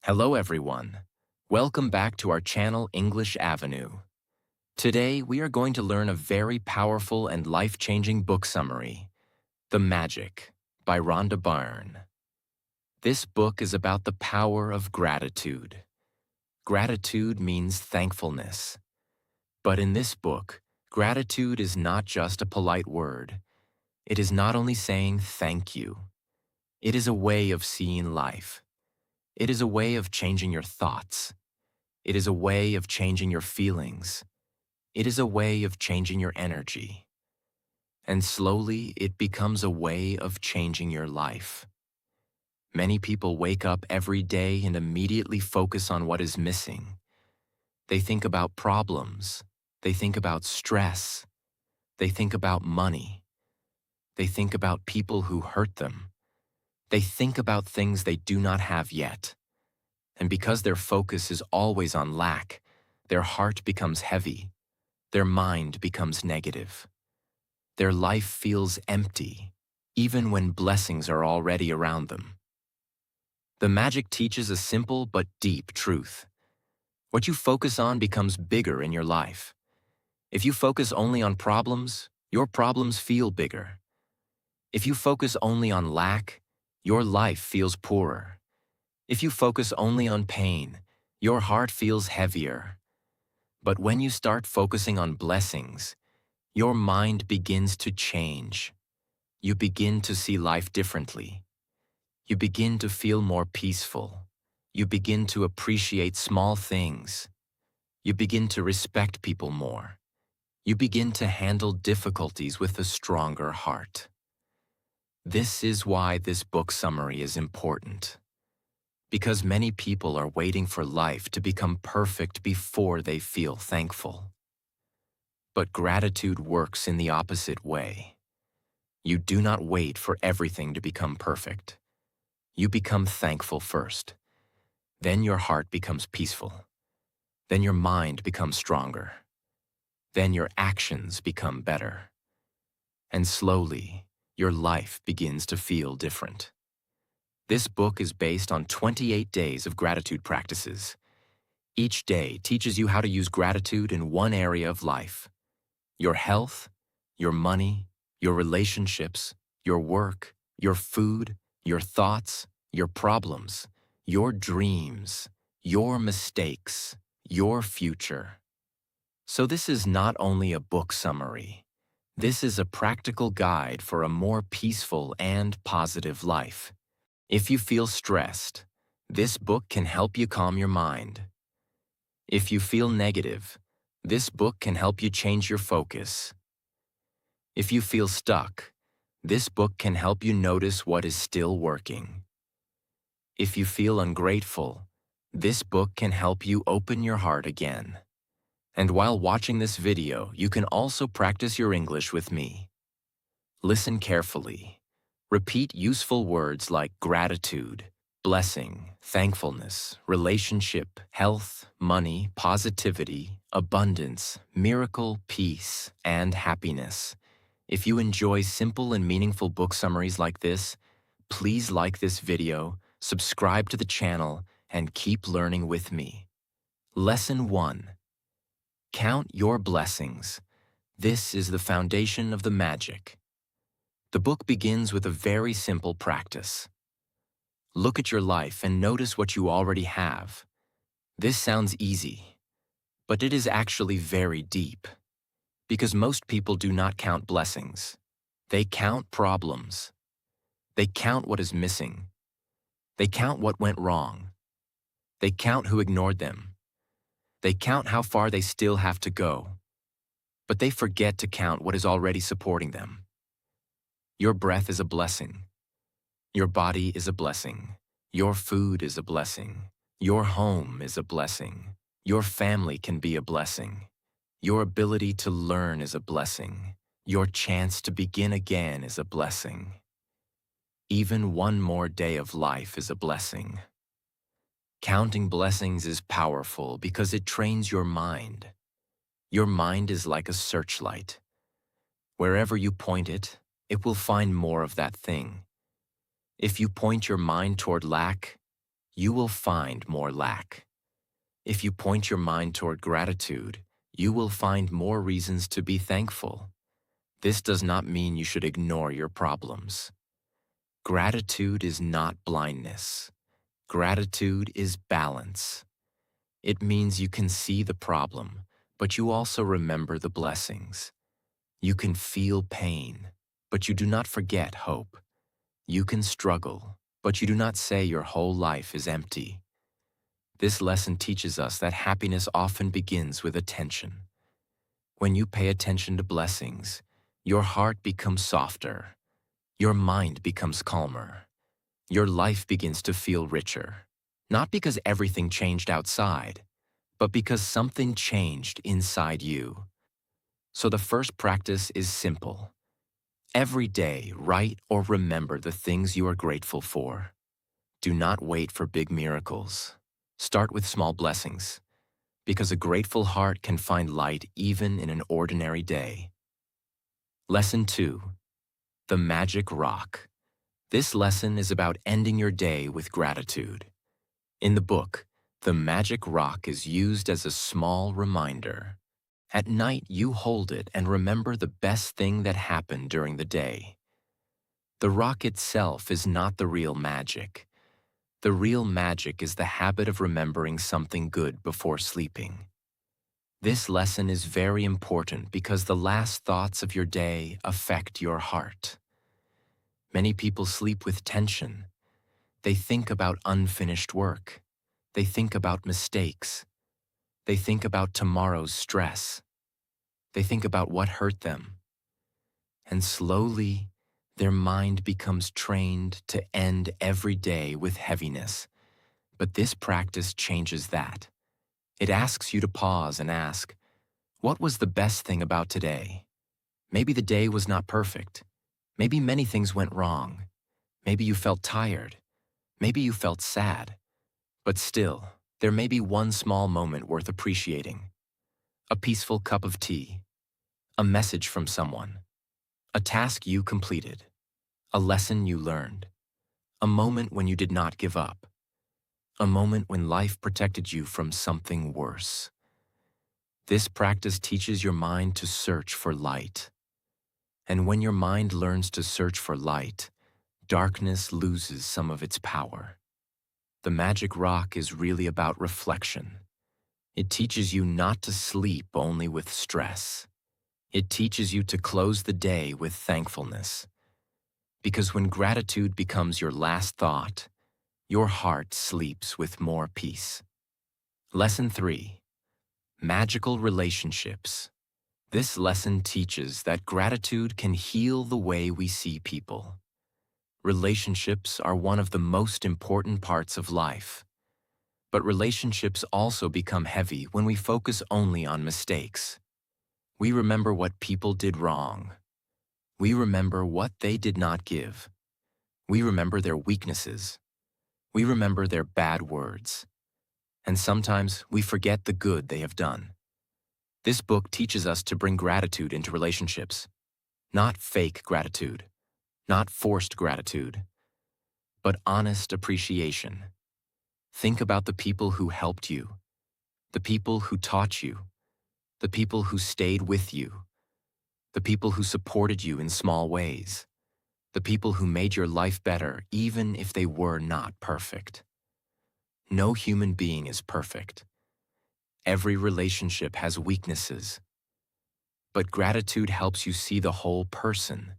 Hello everyone. Welcome back to our channel English Avenue. Today we are going to learn a very powerful and life-changing book summary, The Magic by Rhonda Byrne. This book is about the power of gratitude. Gratitude means thankfulness. But in this book, gratitude is not just a polite word. It is not only saying thank you. It is a way of seeing life. It is a way of changing your thoughts. It is a way of changing your feelings. It is a way of changing your energy. And slowly, it becomes a way of changing your life. Many people wake up every day and immediately focus on what is missing. They think about problems. They think about stress. They think about money. They think about people who hurt them. They think about things they do not have yet. And because their focus is always on lack, their heart becomes heavy. Their mind becomes negative. Their life feels empty, even when blessings are already around them. The Magic teaches a simple but deep truth. What you focus on becomes bigger in your life. If you focus only on problems, your problems feel bigger. If you focus only on lack, your life feels poorer. If you focus only on pain, your heart feels heavier. But when you start focusing on blessings, your mind begins to change. You begin to see life differently. You begin to feel more peaceful. You begin to appreciate small things. You begin to respect people more. You begin to handle difficulties with a stronger heart. This is why this book summary is important. Because many people are waiting for life to become perfect before they feel thankful. But gratitude works in the opposite way. You do not wait for everything to become perfect. You become thankful first. Then your heart becomes peaceful. Then your mind becomes stronger. Then your actions become better. And slowly, your life begins to feel different. This book is based on 28 days of gratitude practices. Each day teaches you how to use gratitude in one area of life: your health, your money, your relationships, your work, your food, your thoughts, your problems, your dreams, your mistakes, your future. So this is not only a book summary. This is a practical guide for a more peaceful and positive life. If you feel stressed, this book can help you calm your mind. If you feel negative, this book can help you change your focus. If you feel stuck, this book can help you notice what is still working. If you feel ungrateful, this book can help you open your heart again. And while watching this video, you can also practice your English with me. Listen carefully. Repeat useful words like gratitude, blessing, thankfulness, relationship, health, money, positivity, abundance, miracle, peace, and happiness. If you enjoy simple and meaningful book summaries like this, please like this video, subscribe to the channel, and keep learning with me. Lesson 1. Count your blessings. This is the foundation of the magic. The book begins with a very simple practice. Look at your life and notice what you already have. This sounds easy, but it is actually very deep. Because most people do not count blessings. They count problems. They count what is missing. They count what went wrong. They count who ignored them. They count how far they still have to go. But they forget to count what is already supporting them. Your breath is a blessing. Your body is a blessing. Your food is a blessing. Your home is a blessing. Your family can be a blessing. Your ability to learn is a blessing. Your chance to begin again is a blessing. Even one more day of life is a blessing. Counting blessings is powerful because it trains your mind. Your mind is like a searchlight. Wherever you point it, it will find more of that thing. If you point your mind toward lack, you will find more lack. If you point your mind toward gratitude, you will find more reasons to be thankful. This does not mean you should ignore your problems. Gratitude is not blindness. Gratitude is balance. It means you can see the problem, but you also remember the blessings. You can feel pain, but you do not forget hope. You can struggle, but you do not say your whole life is empty. This lesson teaches us that happiness often begins with attention. When you pay attention to blessings, your heart becomes softer. Your mind becomes calmer. Your life begins to feel richer. Not because everything changed outside, but because something changed inside you. So the first practice is simple. Every day, write or remember the things you are grateful for. Do not wait for big miracles. Start with small blessings, because a grateful heart can find light even in an ordinary day. Lesson 2. The Magic Rock. This lesson is about ending your day with gratitude. In the book, the magic rock is used as a small reminder. At night, you hold it and remember the best thing that happened during the day. The rock itself is not the real magic. The real magic is the habit of remembering something good before sleeping. This lesson is very important because the last thoughts of your day affect your heart. Many people sleep with tension. They think about unfinished work. They think about mistakes. They think about tomorrow's stress. They think about what hurt them. And slowly, their mind becomes trained to end every day with heaviness. But this practice changes that. It asks you to pause and ask, what was the best thing about today? Maybe the day was not perfect. Maybe many things went wrong. Maybe you felt tired. Maybe you felt sad. But still, there may be one small moment worth appreciating. A peaceful cup of tea. A message from someone. A task you completed. A lesson you learned. A moment when you did not give up. A moment when life protected you from something worse. This practice teaches your mind to search for light. And when your mind learns to search for light, darkness loses some of its power. The magic rock is really about reflection. It teaches you not to sleep only with stress. It teaches you to close the day with thankfulness. Because when gratitude becomes your last thought, your heart sleeps with more peace. Lesson 3. Magical relationships. This lesson teaches that gratitude can heal the way we see people. Relationships are one of the most important parts of life. But relationships also become heavy when we focus only on mistakes. We remember what people did wrong. We remember what they did not give. We remember their weaknesses. We remember their bad words. And sometimes we forget the good they have done. This book teaches us to bring gratitude into relationships. Not fake gratitude, not forced gratitude, but honest appreciation. Think about the people who helped you, the people who taught you, the people who stayed with you, the people who supported you in small ways, the people who made your life better even if they were not perfect. No human being is perfect. Every relationship has weaknesses. But gratitude helps you see the whole person,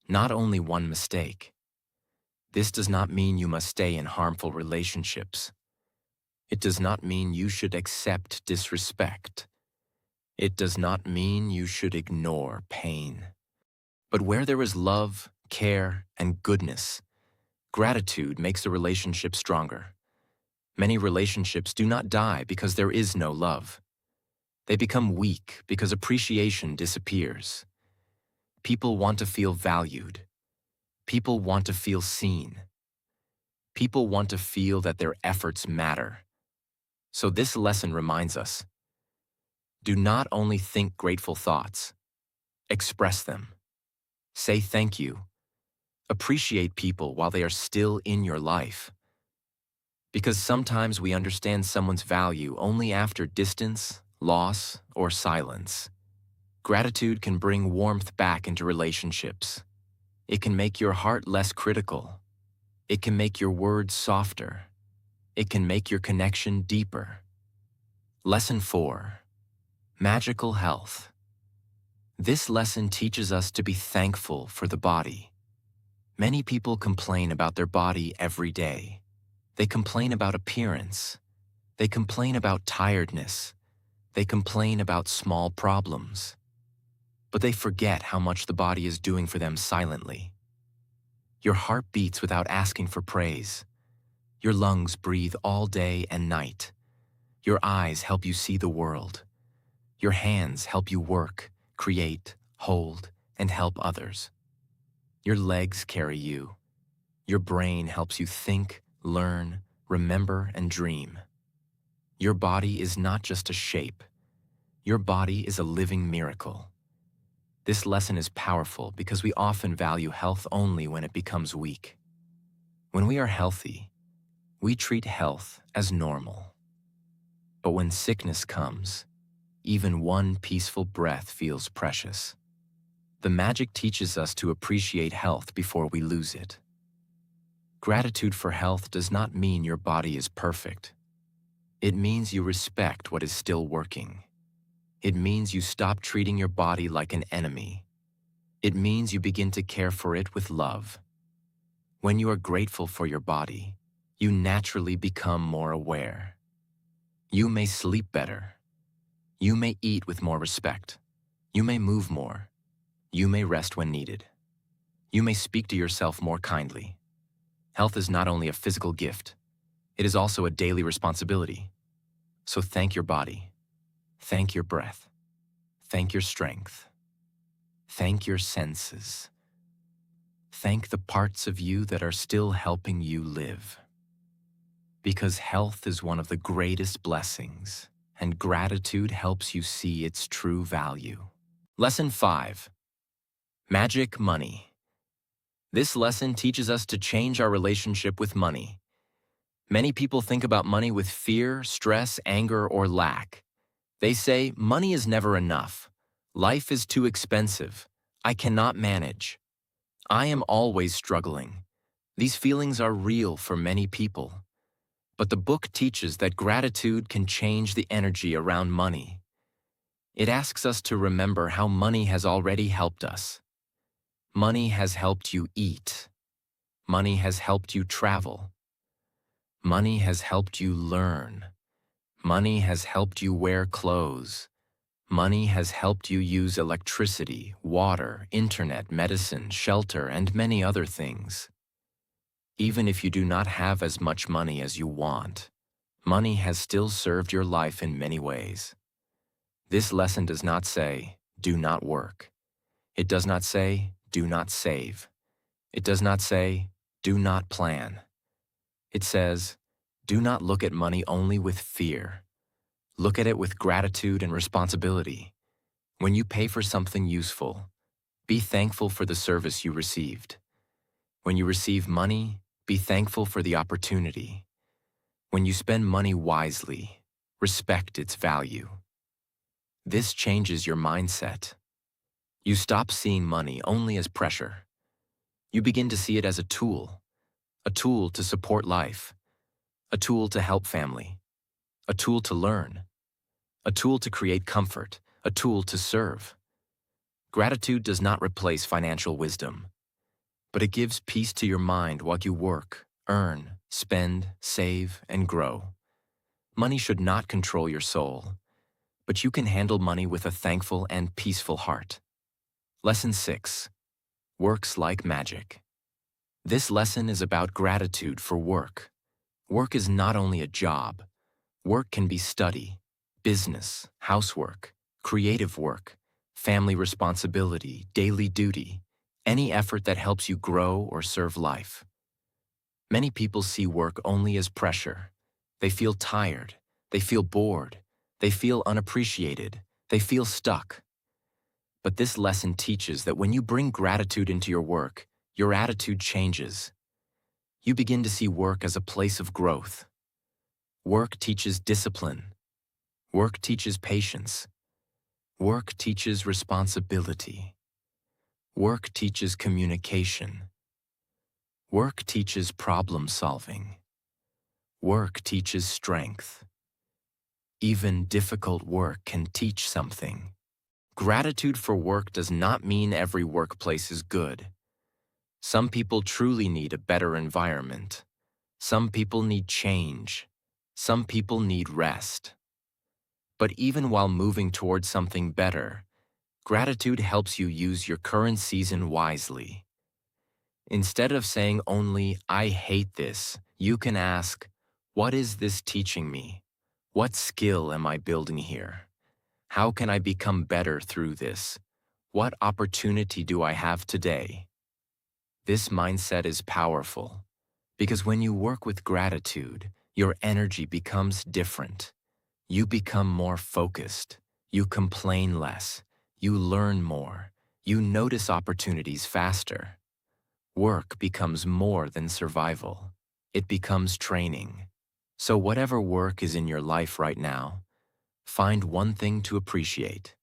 not only one mistake. This does not mean you must stay in harmful relationships. It does not mean you should accept disrespect. It does not mean you should ignore pain. But where there is love, care, and goodness, gratitude makes the relationship stronger. Many relationships do not die because there is no love. They become weak because appreciation disappears. People want to feel valued. People want to feel seen. People want to feel that their efforts matter. So this lesson reminds us, do not only think grateful thoughts, express them. Say thank you. Appreciate people while they are still in your life. Because sometimes we understand someone's value only after distance, loss, or silence. Gratitude can bring warmth back into relationships. It can make your heart less critical. It can make your words softer. It can make your connection deeper. Lesson 4. Magical Health. This lesson teaches us to be thankful for the body. Many people complain about their body every day. They complain about appearance. They complain about tiredness. They complain about small problems. But they forget how much the body is doing for them silently. Your heart beats without asking for praise. Your lungs breathe all day and night. Your eyes help you see the world. Your hands help you work, create, hold, and help others. Your legs carry you. Your brain helps you think, learn, remember, and dream. Your body is not just a shape. Your body is a living miracle. This lesson is powerful because we often value health only when it becomes weak. When we are healthy, we treat health as normal. But when sickness comes, even one peaceful breath feels precious. The magic teaches us to appreciate health before we lose it. Gratitude for health does not mean your body is perfect. It means you respect what is still working. It means you stop treating your body like an enemy. It means you begin to care for it with love. When you are grateful for your body, you naturally become more aware. You may sleep better. You may eat with more respect. You may move more. You may rest when needed. You may speak to yourself more kindly. Health is not only a physical gift, it is also a daily responsibility. So thank your body. Thank your breath. Thank your strength. Thank your senses. Thank the parts of you that are still helping you live. Because health is one of the greatest blessings, and gratitude helps you see its true value. Lesson 5. Magic Money. This lesson teaches us to change our relationship with money. Many people think about money with fear, stress, anger, or lack. They say, money is never enough. Life is too expensive. I cannot manage. I am always struggling. These feelings are real for many people. But the book teaches that gratitude can change the energy around money. It asks us to remember how money has already helped us. Money has helped you eat. Money has helped you travel. Money has helped you learn. Money has helped you wear clothes. Money has helped you use electricity, water, internet, medicine, shelter, and many other things. Even if you do not have as much money as you want, money has still served your life in many ways. This lesson does not say, do not work. It does not say, do not save. It does not say, do not plan. It says, do not look at money only with fear. Look at it with gratitude and responsibility. When you pay for something useful, be thankful for the service you received. When you receive money, be thankful for the opportunity. When you spend money wisely, respect its value. This changes your mindset. You stop seeing money only as pressure. You begin to see it as a tool to support life, a tool to help family, a tool to learn, a tool to create comfort, a tool to serve. Gratitude does not replace financial wisdom, but it gives peace to your mind while you work, earn, spend, save, and grow. Money should not control your soul, but you can handle money with a thankful and peaceful heart. Lesson 6. Works like magic. This lesson is about gratitude for work. Work is not only a job. Work can be study, business, housework, creative work, family responsibility, daily duty, any effort that helps you grow or serve life. Many people see work only as pressure. They feel tired. They feel bored. They feel unappreciated. They feel stuck. But this lesson teaches that when you bring gratitude into your work, your attitude changes. You begin to see work as a place of growth, Work teaches discipline. Work teaches patience. Work teaches responsibility. Work teaches communication. Work teaches problem solving. Work teaches strength. Even difficult work can teach something. Gratitude for work does not mean every workplace is good. Some people truly need a better environment. Some people need change. Some people need rest. But even while moving towards something better, gratitude helps you use your current season wisely. Instead of saying only, "I hate this," you can ask, "What is this teaching me? What skill am I building here? How can I become better through this? What opportunity do I have today?" This mindset is powerful because when you work with gratitude, your energy becomes different. You become more focused. You complain less. You learn more. You notice opportunities faster. Work becomes more than survival. It becomes training. So whatever work is in your life right now, find one thing to appreciate.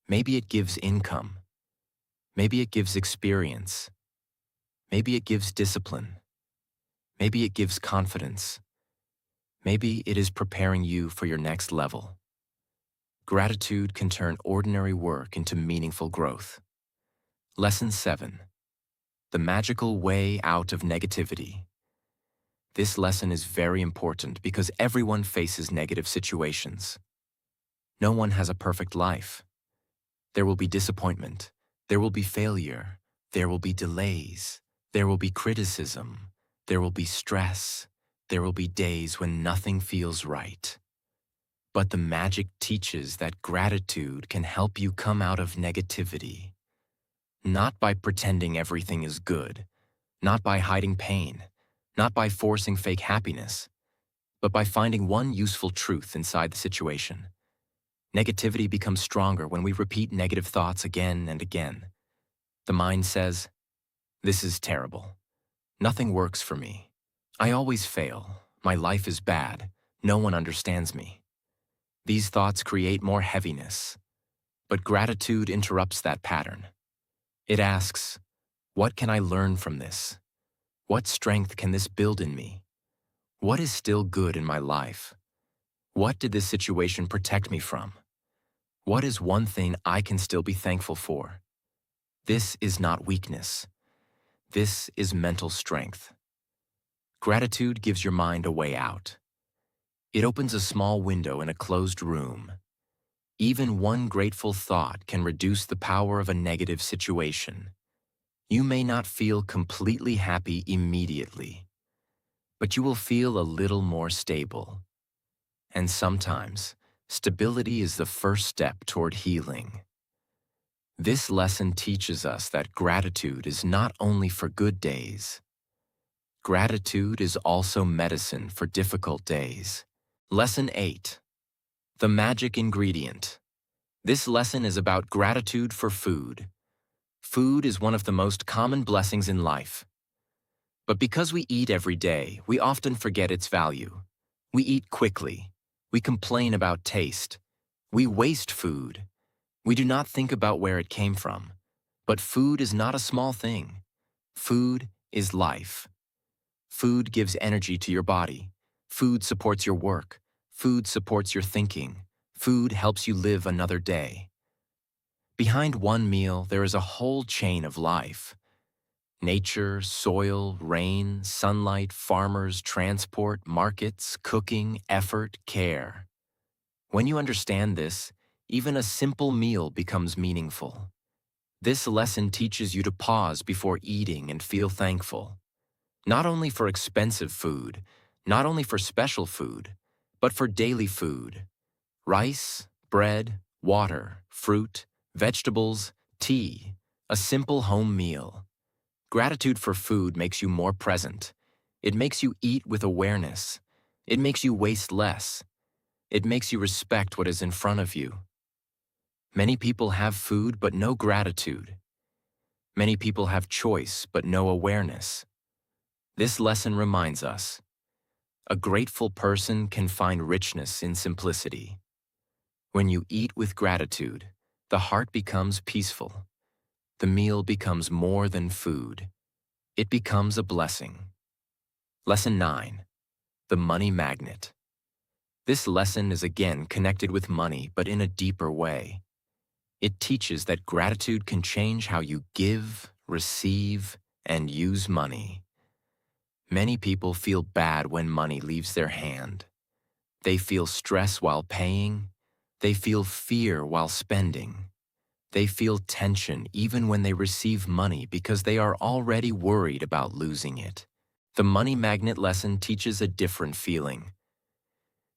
Maybe it gives income. Maybe it gives experience. Maybe it gives discipline. Maybe it gives confidence. Maybe it is preparing you for your next level. Gratitude can turn ordinary work into meaningful growth. Lesson 7. The magical way out of negativity. This lesson is very important because everyone faces negative situations. No one has a perfect life. There will be disappointment. There will be failure. There will be delays. There will be criticism. There will be stress. There will be days when nothing feels right. But the magic teaches that gratitude can help you come out of negativity. Not by pretending everything is good, not by hiding pain, not by forcing fake happiness, but by finding one useful truth inside the situation. Negativity becomes stronger when we repeat negative thoughts again and again. The mind says, "This is terrible. Nothing works for me. I always fail. My life is bad. No one understands me." These thoughts create more heaviness, but gratitude interrupts that pattern. It asks, "What can I learn from this? What strength can this build in me? What is still good in my life? What did this situation protect me from? What is one thing I can still be thankful for?" This is not weakness. This is mental strength. Gratitude gives your mind a way out. It opens a small window in a closed room. Even one grateful thought can reduce the power of a negative situation. You may not feel completely happy immediately, but you will feel a little more stable. And sometimes, stability is the first step toward healing. This lesson teaches us that gratitude is not only for good days. Gratitude is also medicine for difficult days. Lesson 8. The magic ingredient. This lesson is about gratitude for food. Food is one of the most common blessings in life. But because we eat every day, we often forget its value. We eat quickly. We complain about taste. We waste food. We do not think about where it came from. But food is not a small thing. Food is life. Food gives energy to your body. Food supports your work. Food supports your thinking. Food helps you live another day. Behind one meal, there is a whole chain of life. Nature, soil, rain, sunlight, farmers, transport, markets, cooking, effort, care. When you understand this, even a simple meal becomes meaningful. This lesson teaches you to pause before eating and feel thankful. Not only for expensive food, not only for special food, but for daily food. Rice, bread, water, fruit, vegetables, tea, a simple home meal. Gratitude for food makes you more present. It makes you eat with awareness. It makes you waste less. It makes you respect what is in front of you. Many people have food but no gratitude. Many people have choice but no awareness. This lesson reminds us, A grateful person can find richness in simplicity. When you eat with gratitude, the heart becomes peaceful. The meal becomes more than food. It becomes a blessing. Lesson 9. The Money Magnet. This lesson is again connected with money, but in a deeper way. It teaches that gratitude can change how you give, receive, and use money. Many people feel bad when money leaves their hand. They feel stress while paying. They feel fear while spending. They feel tension even when they receive money because they are already worried about losing it. The Money Magnet lesson teaches a different feeling.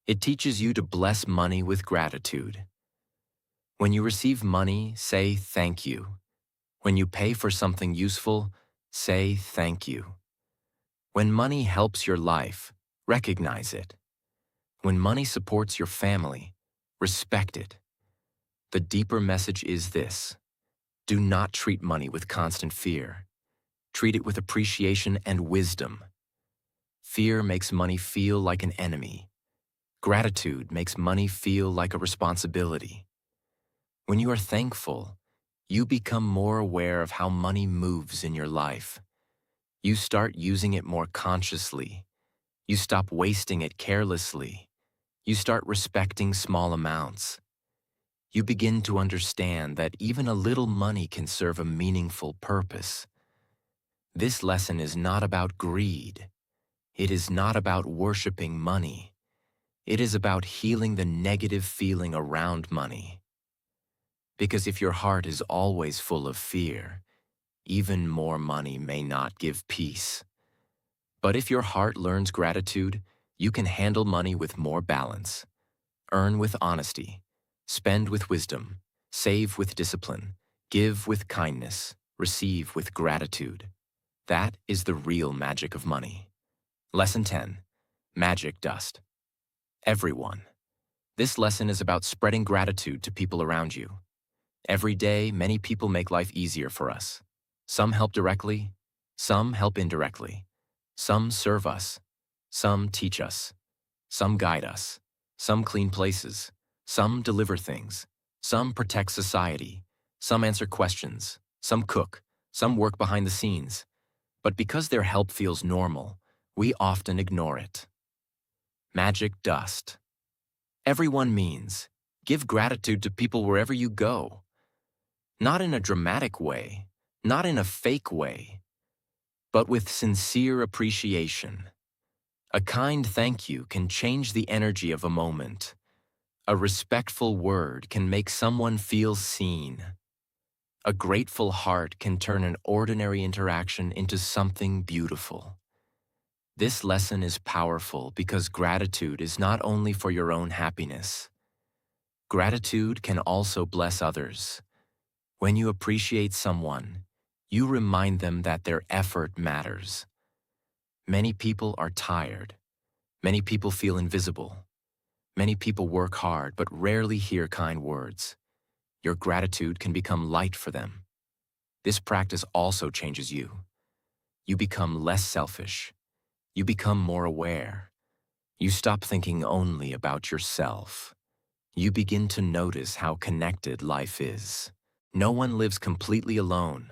It teaches you to bless money with gratitude. When you receive money, say thank you. When you pay for something useful, say thank you. When money helps your life, recognize it. When money supports your family, respect it. The deeper message is this: do not treat money with constant fear. Treat it with appreciation and wisdom. Fear makes money feel like an enemy. Gratitude makes money feel like a responsibility. When you are thankful, you become more aware of how money moves in your life. You start using it more consciously. You stop wasting it carelessly. You start respecting small amounts. You begin to understand that even a little money can serve a meaningful purpose. This lesson is not about greed. It is not about worshiping money. It is about healing the negative feeling around money. Because if your heart is always full of fear, even more money may not give peace. But if your heart learns gratitude, you can handle money with more balance, earn with honesty, spend with wisdom, save with discipline, give with kindness, receive with gratitude. That is the real magic of money. Lesson 10. Magic Dust. Everyone. This lesson is about spreading gratitude to people around you. Every day, many people make life easier for us. Some help directly, some help indirectly. Some serve us, some teach us, some guide us, some clean places, some deliver things, some protect society, some answer questions, some cook, some work behind the scenes. But because their help feels normal, we often ignore it. Magic dust. Everyone means give gratitude to people wherever you go. Not in a dramatic way, not in a fake way, but with sincere appreciation. A kind thank you can change the energy of a moment. A respectful word can make someone feel seen. A grateful heart can turn an ordinary interaction into something beautiful. This lesson is powerful because gratitude is not only for your own happiness. Gratitude can also bless others. When you appreciate someone, you remind them that their effort matters. Many people are tired. Many people feel invisible. Many people work hard but rarely hear kind words. Your gratitude can become light for them. This practice also changes you. You become less selfish. You become more aware. You stop thinking only about yourself. You begin to notice how connected life is. No one lives completely alone.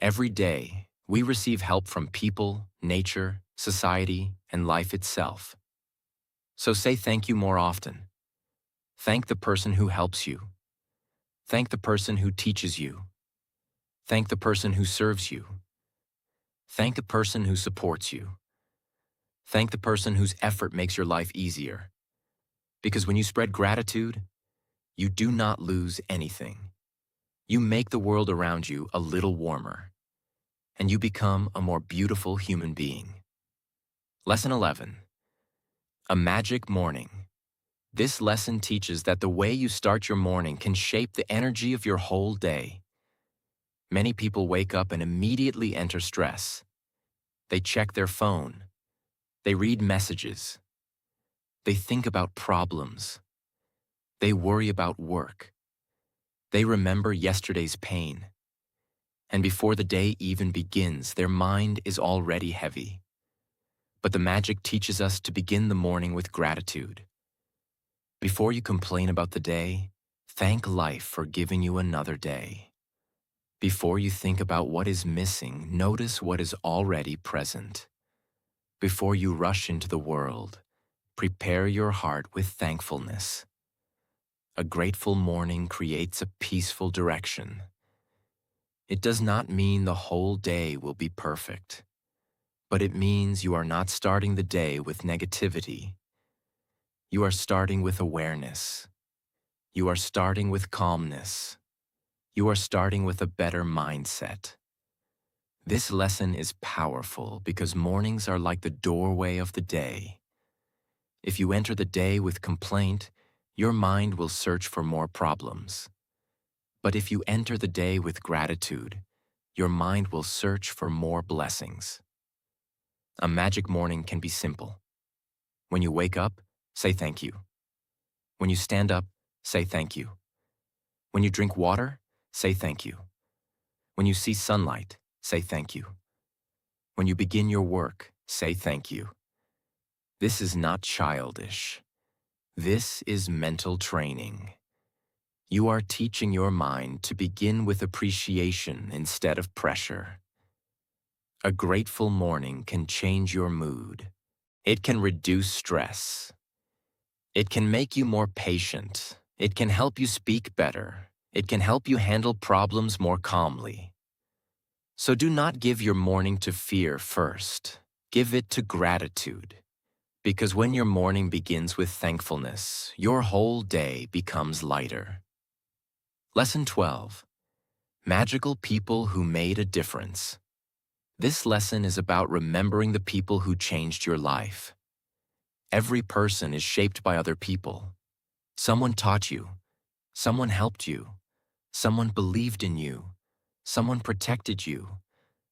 Every day, we receive help from people, nature, society, and life itself. So say thank you more often. Thank the person who helps you. Thank the person who teaches you. Thank the person who serves you. Thank the person who supports you. Thank the person whose effort makes your life easier. Because when you spread gratitude, you do not lose anything. You make the world around you a little warmer, and you become a more beautiful human being. Lesson 11. A magic morning. This lesson teaches that the way you start your morning can shape the energy of your whole day. Many people wake up and immediately enter stress. They check their phone. They read messages. They think about problems. They worry about work. They remember yesterday's pain. And before the day even begins, their mind is already heavy. But the magic teaches us to begin the morning with gratitude. Before you complain about the day, thank life for giving you another day. Before you think about what is missing, notice what is already present. Before you rush into the world, prepare your heart with thankfulness. A grateful morning creates a peaceful direction. It does not mean the whole day will be perfect, but it means you are not starting the day with negativity. You are starting with awareness. You are starting with calmness. You are starting with a better mindset. This lesson is powerful because mornings are like the doorway of the day. If you enter the day with complaint, your mind will search for more problems. But if you enter the day with gratitude, your mind will search for more blessings. A magic morning can be simple. When you wake up, say thank you. When you stand up, say thank you. When you drink water, say thank you. When you see sunlight, say thank you. When you begin your work, say thank you. This is not childish. This is mental training. You are teaching your mind to begin with appreciation instead of pressure. A grateful morning can change your mood. It can reduce stress. It can make you more patient. It can help you speak better. It can help you handle problems more calmly. So do not give your morning to fear first. Give it to gratitude. Because when your morning begins with thankfulness, your whole day becomes lighter. Lesson 12. Magical People Who Made a Difference. This lesson is about remembering the people who changed your life. Every person is shaped by other people. Someone taught you. Someone helped you. Someone believed in you. Someone protected you.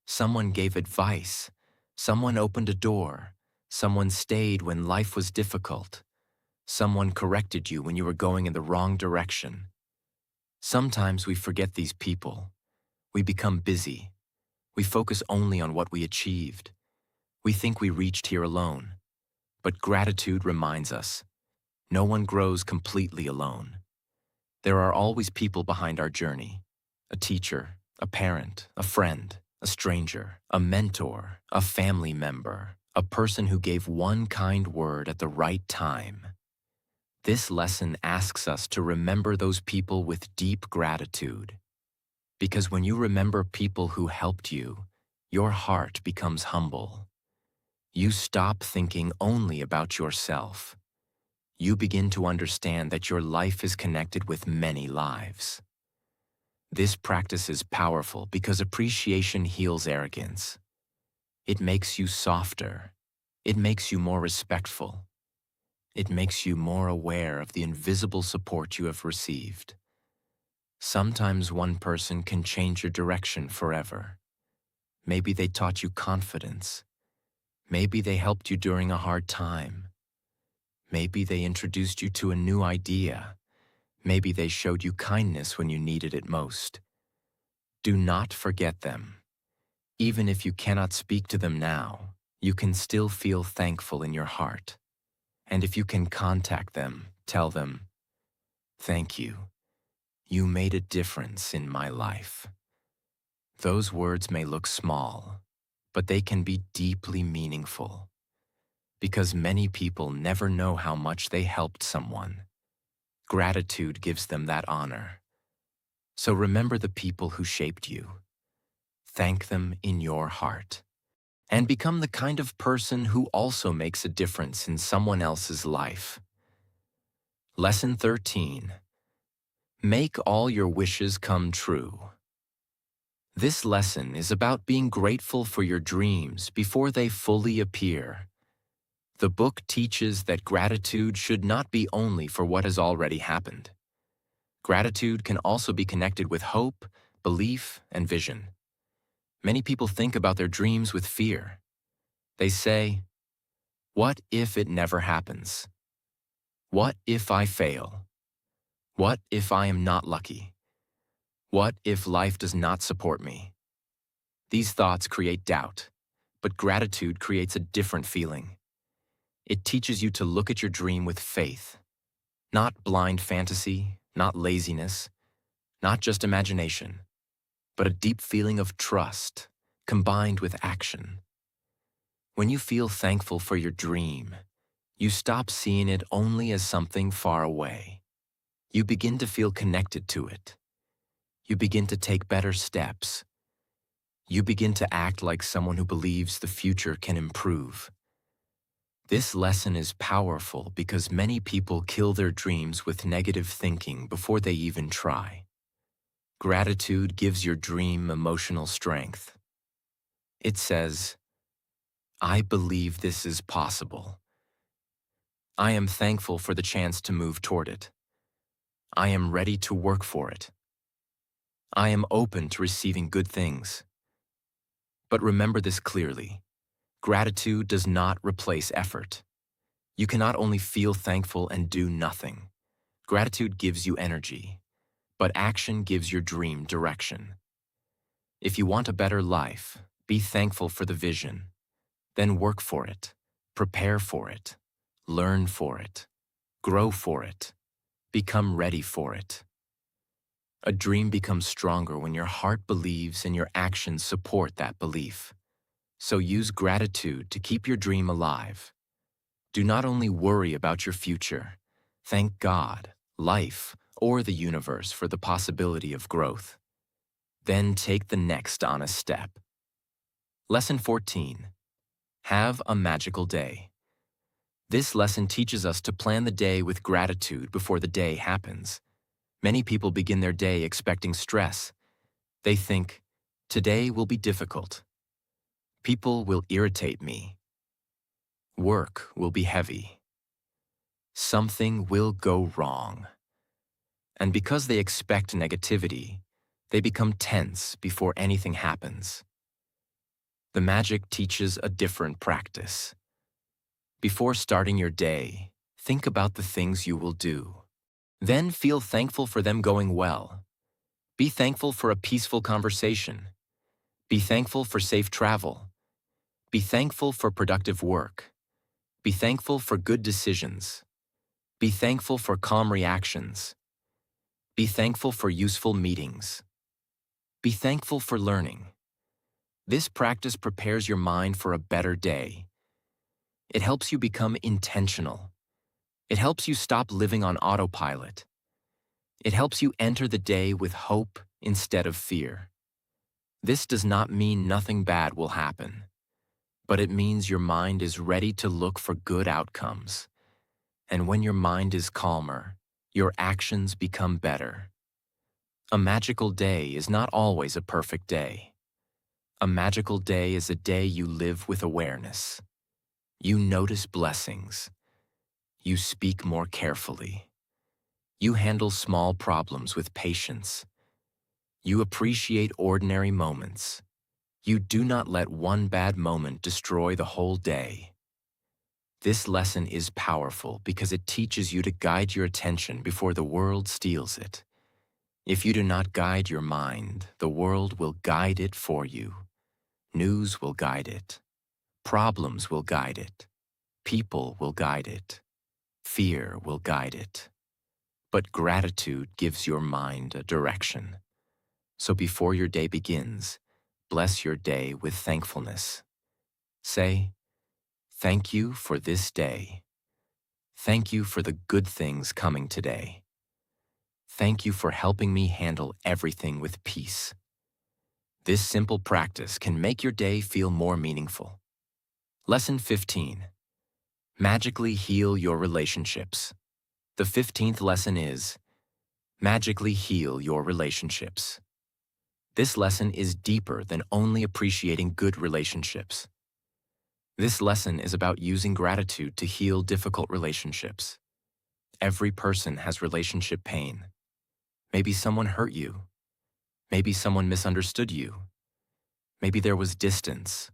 Someone gave advice. Someone opened a door. Someone stayed when life was difficult. Someone corrected you when you were going in the wrong direction. Sometimes we forget these people. We become busy. We focus only on what we achieved. We think we reached here alone. But gratitude reminds us, no one grows completely alone. There are always people behind our journey. A teacher, a parent, a friend, a stranger, a mentor, a family member, a person who gave one kind word at the right time. This lesson asks us to remember those people with deep gratitude. Because when you remember people who helped you, your heart becomes humble. You stop thinking only about yourself. You begin to understand that your life is connected with many lives. This practice is powerful because appreciation heals arrogance. It makes you softer. It makes you more respectful. It makes you more aware of the invisible support you have received. Sometimes one person can change your direction forever. Maybe they taught you confidence. Maybe they helped you during a hard time. Maybe they introduced you to a new idea. Maybe they showed you kindness when you needed it most. Do not forget them. Even if you cannot speak to them now, you can still feel thankful in your heart. And if you can contact them, tell them, "Thank you. You made a difference in my life." Those words may look small, but they can be deeply meaningful. Because many people never know how much they helped someone. Gratitude gives them that honor. So remember the people who shaped you. Thank them in your heart. And become the kind of person who also makes a difference in someone else's life. Lesson 13. Make all your wishes come true. This lesson is about being grateful for your dreams before they fully appear. The book teaches that gratitude should not be only for what has already happened. Gratitude can also be connected with hope, belief, and vision. Many people think about their dreams with fear. They say, "What if it never happens? What if I fail? What if I am not lucky? What if life does not support me?" These thoughts create doubt. But gratitude creates a different feeling. It teaches you to look at your dream with faith, not blind fantasy, not laziness, not just imagination, but a deep feeling of trust combined with action. When you feel thankful for your dream, you stop seeing it only as something far away. You begin to feel connected to it. You begin to take better steps. You begin to act like someone who believes the future can improve. This lesson is powerful because many people kill their dreams with negative thinking before they even try. Gratitude gives your dream emotional strength. It says, "I believe this is possible. I am thankful for the chance to move toward it. I am ready to work for it. I am open to receiving good things." But remember this clearly. Gratitude does not replace effort. You cannot only feel thankful and do nothing. Gratitude gives you energy, but action gives your dream direction. If you want a better life, be thankful for the vision. Then work for it, prepare for it, learn for it, grow for it, become ready for it. A dream becomes stronger when your heart believes and your actions support that belief. So use gratitude to keep your dream alive. Do not only worry about your future. Thank God, life, or the universe for the possibility of growth. Then take the next honest step. Lesson 14. Have a magical day. This lesson teaches us to plan the day with gratitude before the day happens. Many people begin their day expecting stress. They think, today will be difficult. People will irritate me. Work will be heavy. Something will go wrong. And because they expect negativity, they become tense before anything happens. The magic teaches a different practice. Before starting your day, think about the things you will do. Then feel thankful for them going well. Be thankful for a peaceful conversation. Be thankful for safe travel. Be thankful for productive work. Be thankful for good decisions. Be thankful for calm reactions. Be thankful for useful meetings. Be thankful for learning. This practice prepares your mind for a better day. It helps you become intentional. It helps you stop living on autopilot. It helps you enter the day with hope instead of fear. This does not mean nothing bad will happen, but it means your mind is ready to look for good outcomes. And when your mind is calmer, your actions become better. A magical day is not always a perfect day. A magical day is a day you live with awareness. You notice blessings. You speak more carefully. You handle small problems with patience. You appreciate ordinary moments. You do not let one bad moment destroy the whole day. This lesson is powerful because it teaches you to guide your attention before the world steals it. If you do not guide your mind, the world will guide it for you. News will guide it. Problems will guide it. People will guide it. Fear will guide it. But gratitude gives your mind a direction. So before your day begins, bless your day with thankfulness. Say, "Thank you for this day. Thank you for the good things coming today. Thank you for helping me handle everything with peace." This simple practice can make your day feel more meaningful. Lesson 15. Magically heal your relationships. The 15th lesson is, magically heal your relationships. This lesson is deeper than only appreciating good relationships. This lesson is about using gratitude to heal difficult relationships. Every person has relationship pain. Maybe someone hurt you. Maybe someone misunderstood you. Maybe there was distance.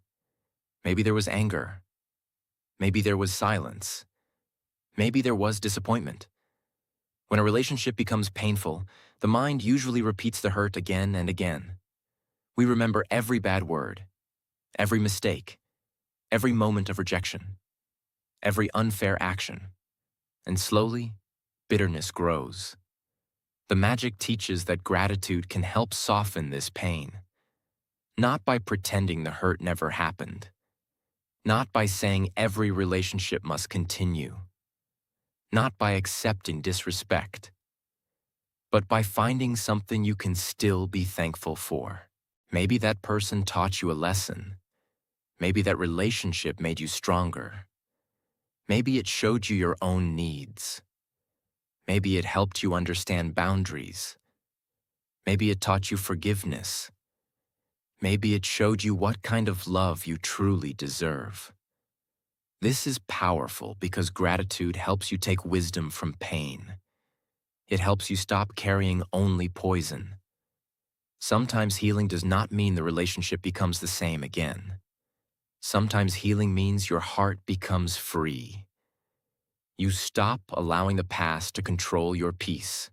Maybe there was anger. Maybe there was silence. Maybe there was disappointment. When a relationship becomes painful, the mind usually repeats the hurt again and again. We remember every bad word, every mistake, every moment of rejection, every unfair action, and slowly, bitterness grows. The magic teaches that gratitude can help soften this pain, not by pretending the hurt never happened, not by saying every relationship must continue, not by accepting disrespect, but by finding something you can still be thankful for. Maybe that person taught you a lesson. Maybe that relationship made you stronger. Maybe it showed you your own needs. Maybe it helped you understand boundaries. Maybe it taught you forgiveness. Maybe it showed you what kind of love you truly deserve. This is powerful because gratitude helps you take wisdom from pain. It helps you stop carrying only poison. Sometimes healing does not mean the relationship becomes the same again. Sometimes healing means your heart becomes free. You stop allowing the past to control your peace.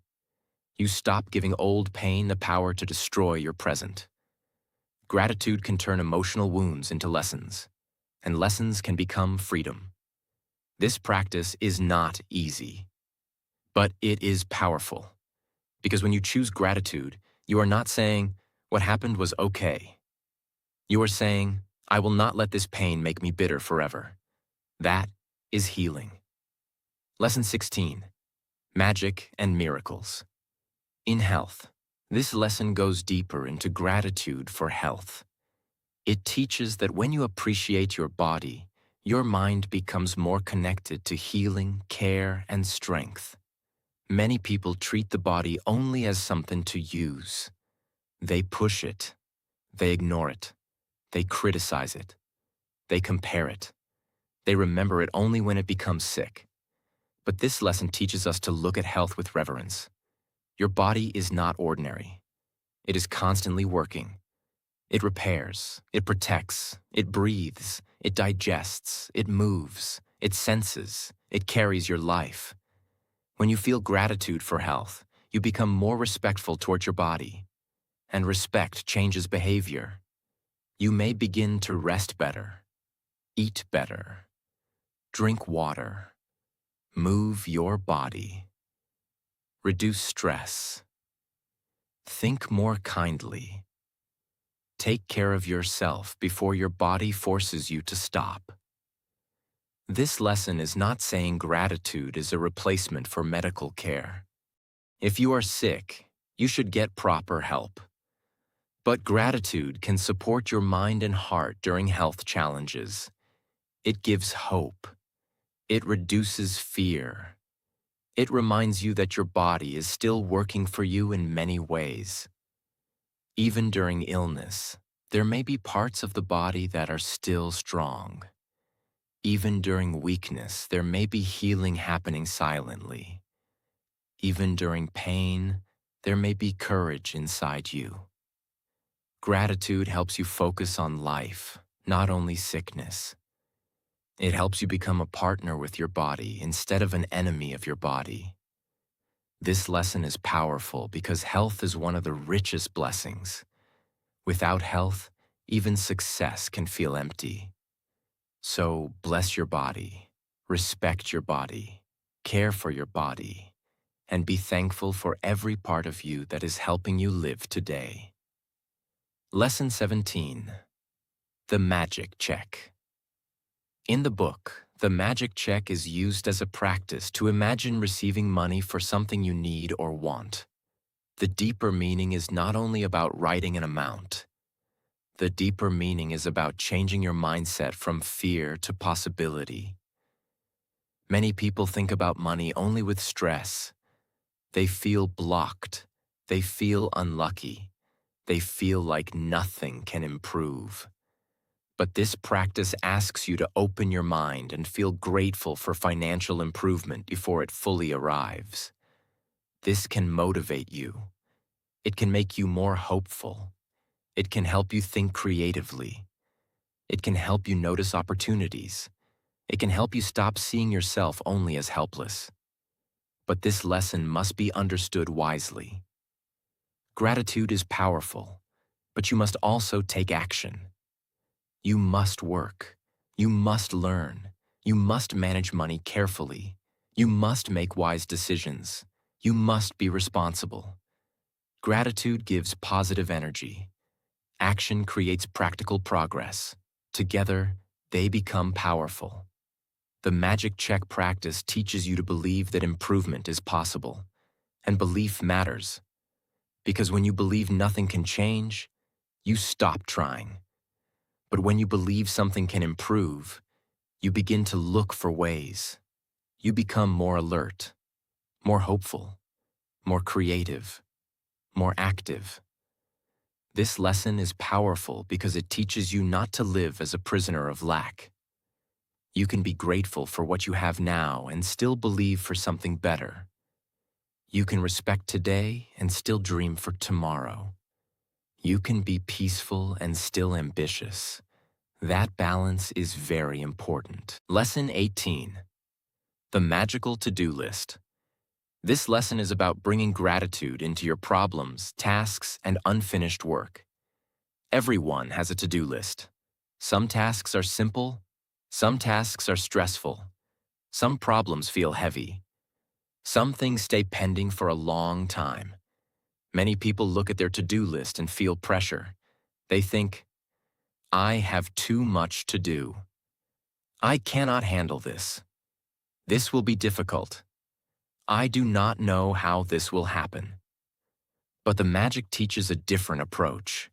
You stop giving old pain the power to destroy your present. Gratitude can turn emotional wounds into lessons, and lessons can become freedom. This practice is not easy, but it is powerful. Because when you choose gratitude, you are not saying, "What happened was okay." You are saying, "I will not let this pain make me bitter forever." That is healing. Lesson 16. Magic and Miracles. In health, this lesson goes deeper into gratitude for health. It teaches that when you appreciate your body, your mind becomes more connected to healing, care, and strength. Many people treat the body only as something to use. They push it. They ignore it. They criticize it. They compare it. They remember it only when it becomes sick. But this lesson teaches us to look at health with reverence. Your body is not ordinary. It is constantly working. It repairs, it protects, it breathes, it digests, it moves, it senses, it carries your life. When you feel gratitude for health, you become more respectful towards your body. And respect changes behavior. You may begin to rest better, eat better, drink water, move your body, reduce stress, think more kindly, take care of yourself before your body forces you to stop. This lesson is not saying gratitude is a replacement for medical care. If you are sick, you should get proper help. But gratitude can support your mind and heart during health challenges. It gives hope. It reduces fear. It reminds you that your body is still working for you in many ways. Even during illness, there may be parts of the body that are still strong. Even during weakness, there may be healing happening silently. Even during pain, there may be courage inside you. Gratitude helps you focus on life, not only sickness. It helps you become a partner with your body instead of an enemy of your body. This lesson is powerful because health is one of the richest blessings. Without health, even success can feel empty. So bless your body, respect your body, care for your body, and be thankful for every part of you that is helping you live today. Lesson 17. The Magic Check. In the book, the magic check is used as a practice to imagine receiving money for something you need or want. The deeper meaning is not only about writing an amount. The deeper meaning is about changing your mindset from fear to possibility. Many people think about money only with stress. They feel blocked. They feel unlucky. They feel like nothing can improve. But this practice asks you to open your mind and feel grateful for financial improvement before it fully arrives. This can motivate you. It can make you more hopeful. It can help you think creatively. It can help you notice opportunities. It can help you stop seeing yourself only as helpless. But this lesson must be understood wisely. Gratitude is powerful, but you must also take action. You must work. You must learn. You must manage money carefully. You must make wise decisions. You must be responsible. Gratitude gives positive energy. Action creates practical progress. Together, they become powerful. The magic check practice teaches you to believe that improvement is possible. And belief matters. Because when you believe nothing can change, you stop trying. But when you believe something can improve, you begin to look for ways. You become more alert, more hopeful, more creative, more active. This lesson is powerful because it teaches you not to live as a prisoner of lack. You can be grateful for what you have now and still believe for something better. You can respect today and still dream for tomorrow. You can be peaceful and still ambitious. That balance is very important. Lesson 18. The magical to-do list. This lesson is about bringing gratitude into your problems, tasks, and unfinished work. Everyone has a to-do list. Some tasks are simple, some tasks are stressful, some problems feel heavy. Some things stay pending for a long time. Many people look at their to-do list and feel pressure. They think, I have too much to do. I cannot handle this. This will be difficult. I do not know how this will happen. But the magic teaches a different approach.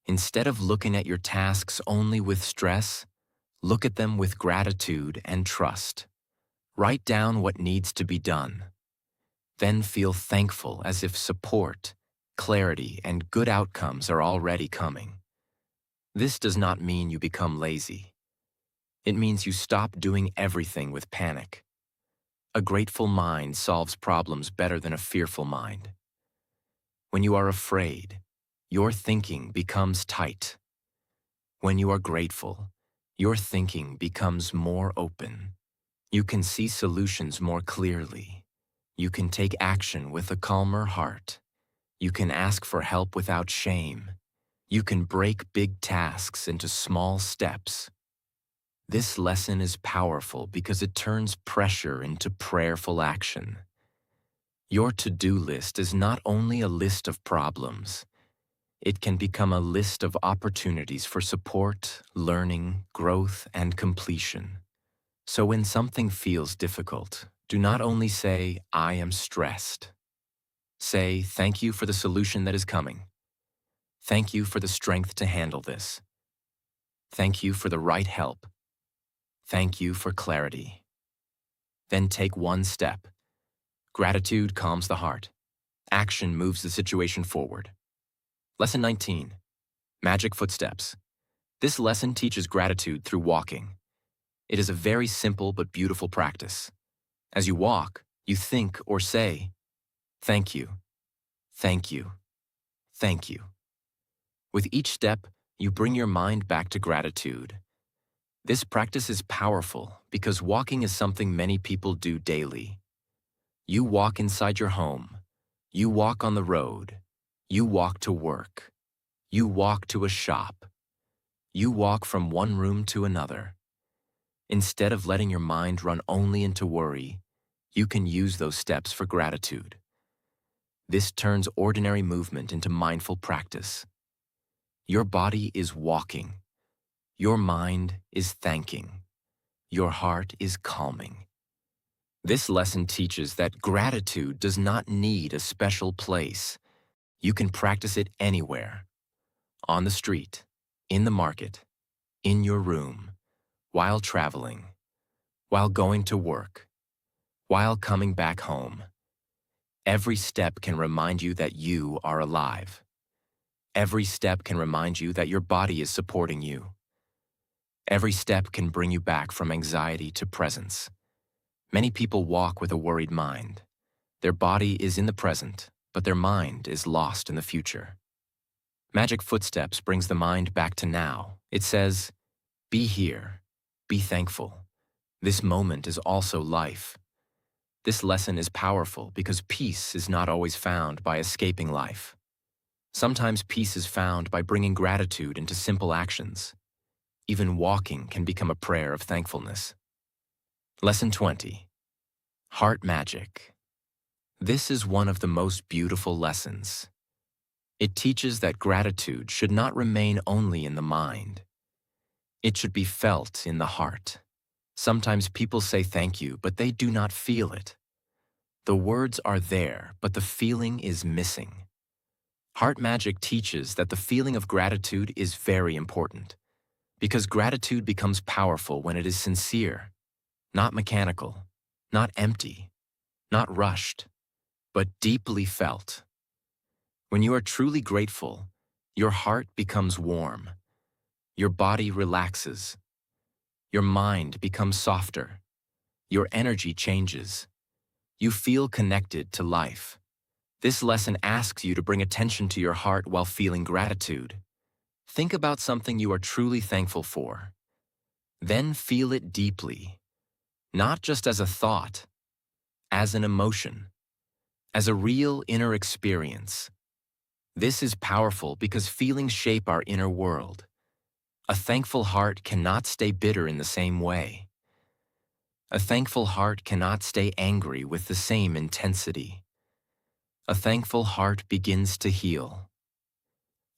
Instead of looking at your tasks only with stress, look at them with gratitude and trust. Write down what needs to be done. Then feel thankful as if support, clarity, and good outcomes are already coming. This does not mean you become lazy. It means you stop doing everything with panic. A grateful mind solves problems better than a fearful mind. When you are afraid, your thinking becomes tight. When you are grateful, your thinking becomes more open. You can see solutions more clearly. You can take action with a calmer heart. You can ask for help without shame. You can break big tasks into small steps. This lesson is powerful because it turns pressure into prayerful action. Your to-do list is not only a list of problems. It can become a list of opportunities for support, learning, growth, and completion. So when something feels difficult, do not only say, I am stressed. Say, thank you for the solution that is coming. Thank you for the strength to handle this. Thank you for the right help. Thank you for clarity. Then take one step. Gratitude calms the heart. Action moves the situation forward. Lesson 19. Magic footsteps. This lesson teaches gratitude through walking. It is a very simple but beautiful practice. As you walk, you think or say, thank you, thank you, thank you. With each step, you bring your mind back to gratitude. This practice is powerful because walking is something many people do daily. You walk inside your home. You walk on the road. You walk to work. You walk to a shop. You walk from one room to another. Instead of letting your mind run only into worry, you can use those steps for gratitude. This turns ordinary movement into mindful practice. Your body is walking. Your mind is thanking. Your heart is calming. This lesson teaches that gratitude does not need a special place. You can practice it anywhere. On the street, in the market, in your room, while traveling, while going to work, while coming back home. Every step can remind you that you are alive. Every step can remind you that your body is supporting you. Every step can bring you back from anxiety to presence. Many people walk with a worried mind. Their body is in the present, but their mind is lost in the future. Magic Footsteps brings the mind back to now. It says, be here, be thankful. This moment is also life. This lesson is powerful because peace is not always found by escaping life. Sometimes peace is found by bringing gratitude into simple actions. Even walking can become a prayer of thankfulness. Lesson 20. Heart Magic. This is one of the most beautiful lessons. It teaches that gratitude should not remain only in the mind. It should be felt in the heart. Sometimes people say thank you, but they do not feel it. The words are there, but the feeling is missing. Heart Magic teaches that the feeling of gratitude is very important, because gratitude becomes powerful when it is sincere, not mechanical, not empty, not rushed, but deeply felt. When you are truly grateful, your heart becomes warm, your body relaxes, your mind becomes softer, your energy changes. You feel connected to life. This lesson asks you to bring attention to your heart while feeling gratitude. Think about something you are truly thankful for. Then feel it deeply, not just as a thought, as an emotion, as a real inner experience. This is powerful because feelings shape our inner world. A thankful heart cannot stay bitter in the same way. A thankful heart cannot stay angry with the same intensity. A thankful heart begins to heal.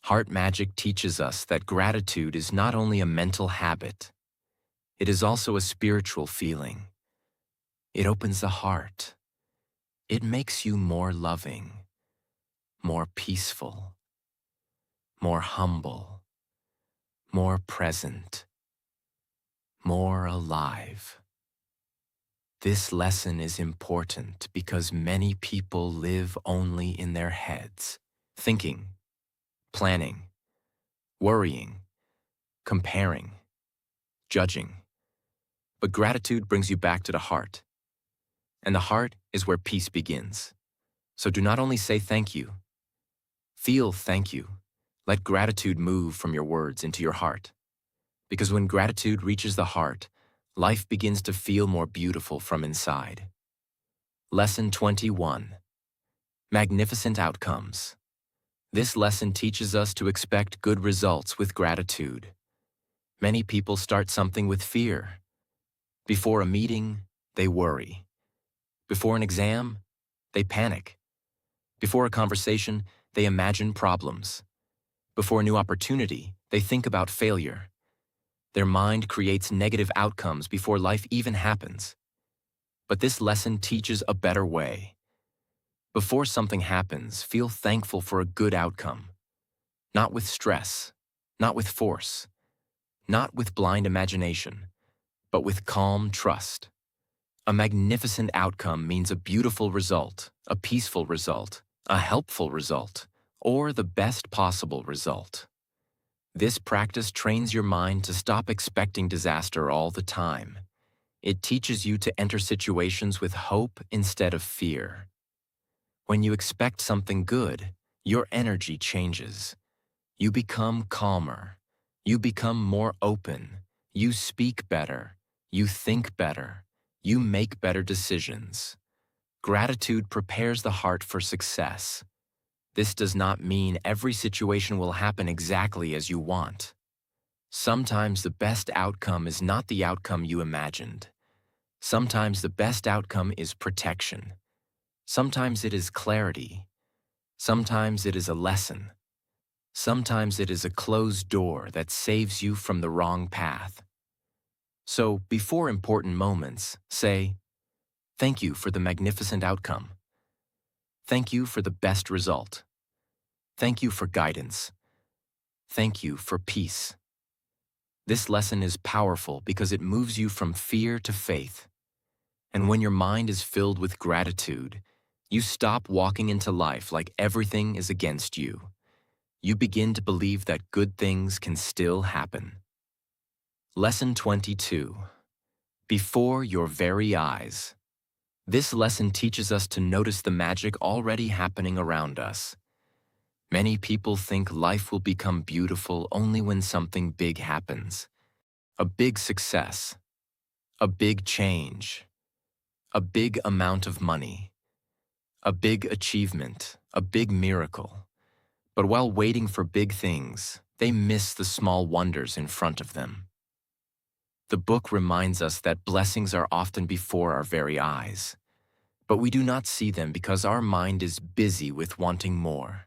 Heart Magic teaches us that gratitude is not only a mental habit, it is also a spiritual feeling. It opens the heart. It makes you more loving, more peaceful, more humble, more present, more alive. This lesson is important because many people live only in their heads, thinking, planning, worrying, comparing, judging. But gratitude brings you back to the heart. And the heart is where peace begins. So do not only say thank you. Feel thank you. Let gratitude move from your words into your heart. Because when gratitude reaches the heart, life begins to feel more beautiful from inside. Lesson 21. Magnificent Outcomes. This lesson teaches us to expect good results with gratitude. Many people start something with fear. Before a meeting, they worry. Before an exam, they panic. Before a conversation, they imagine problems. Before a new opportunity, they think about failure. Their mind creates negative outcomes before life even happens. But this lesson teaches a better way. Before something happens, feel thankful for a good outcome. Not with stress, not with force, not with blind imagination, but with calm trust. A magnificent outcome means a beautiful result, a peaceful result, a helpful result, or the best possible result. This practice trains your mind to stop expecting disaster all the time. It teaches you to enter situations with hope instead of fear. When you expect something good, your energy changes. You become calmer. You become more open. You speak better. You think better. You make better decisions. Gratitude prepares the heart for success. This does not mean every situation will happen exactly as you want. Sometimes the best outcome is not the outcome you imagined. Sometimes the best outcome is protection. Sometimes it is clarity. Sometimes it is a lesson. Sometimes it is a closed door that saves you from the wrong path. So, before important moments, say, "Thank you for the magnificent outcome. Thank you for the best result. Thank you for guidance. Thank you for peace." This lesson is powerful because it moves you from fear to faith. And when your mind is filled with gratitude, you stop walking into life like everything is against you. You begin to believe that good things can still happen. Lesson 22. Before your very eyes. This lesson teaches us to notice the magic already happening around us. Many people think life will become beautiful only when something big happens. A big success, a big change, a big amount of money, a big achievement, a big miracle. But while waiting for big things, they miss the small wonders in front of them. The book reminds us that blessings are often before our very eyes, but we do not see them because our mind is busy with wanting more.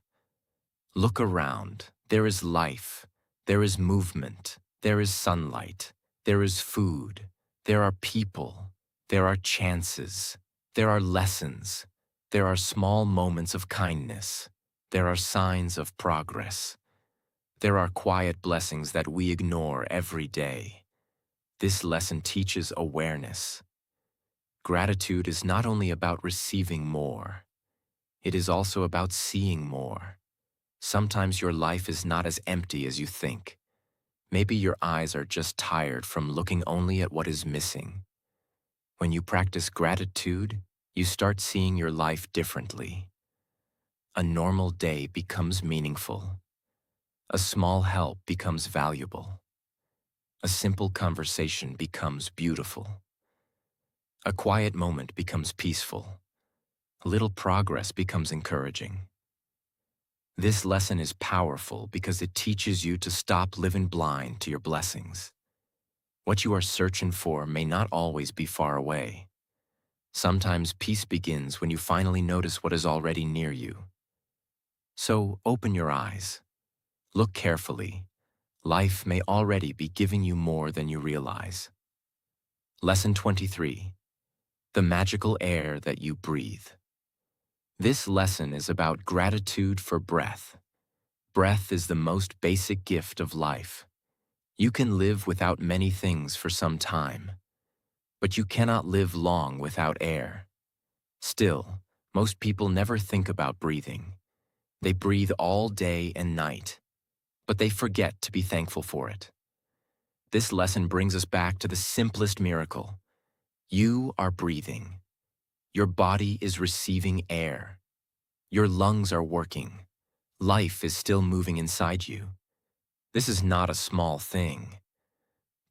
Look around. There is life. There is movement. There is sunlight. There is food. There are people. There are chances. There are lessons. There are small moments of kindness. There are signs of progress. There are quiet blessings that we ignore every day. This lesson teaches awareness. Gratitude is not only about receiving more, it is also about seeing more. Sometimes your life is not as empty as you think. Maybe your eyes are just tired from looking only at what is missing. When you practice gratitude, you start seeing your life differently. A normal day becomes meaningful. A small help becomes valuable. A simple conversation becomes beautiful. A quiet moment becomes peaceful. A little progress becomes encouraging. This lesson is powerful because it teaches you to stop living blind to your blessings. What you are searching for may not always be far away. Sometimes peace begins when you finally notice what is already near you. So open your eyes. Look carefully. Life may already be giving you more than you realize. Lesson 23. The magical air that you breathe. This lesson is about gratitude for breath. Breath is the most basic gift of life. You can live without many things for some time, but you cannot live long without air. Still, most people never think about breathing. They breathe all day and night, but they forget to be thankful for it. This lesson brings us back to the simplest miracle. You are breathing. Your body is receiving air. Your lungs are working. Life is still moving inside you. This is not a small thing.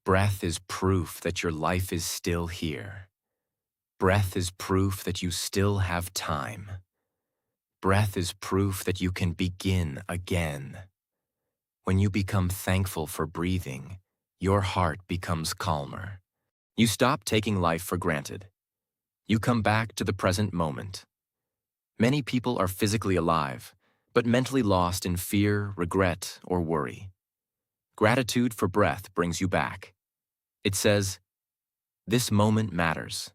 Breath is proof that your life is still here. Breath is proof that you still have time. Breath is proof that you can begin again. When you become thankful for breathing, your heart becomes calmer. You stop taking life for granted. You come back to the present moment. Many people are physically alive, but mentally lost in fear, regret, or worry. Gratitude for breath brings you back. It says, this moment matters.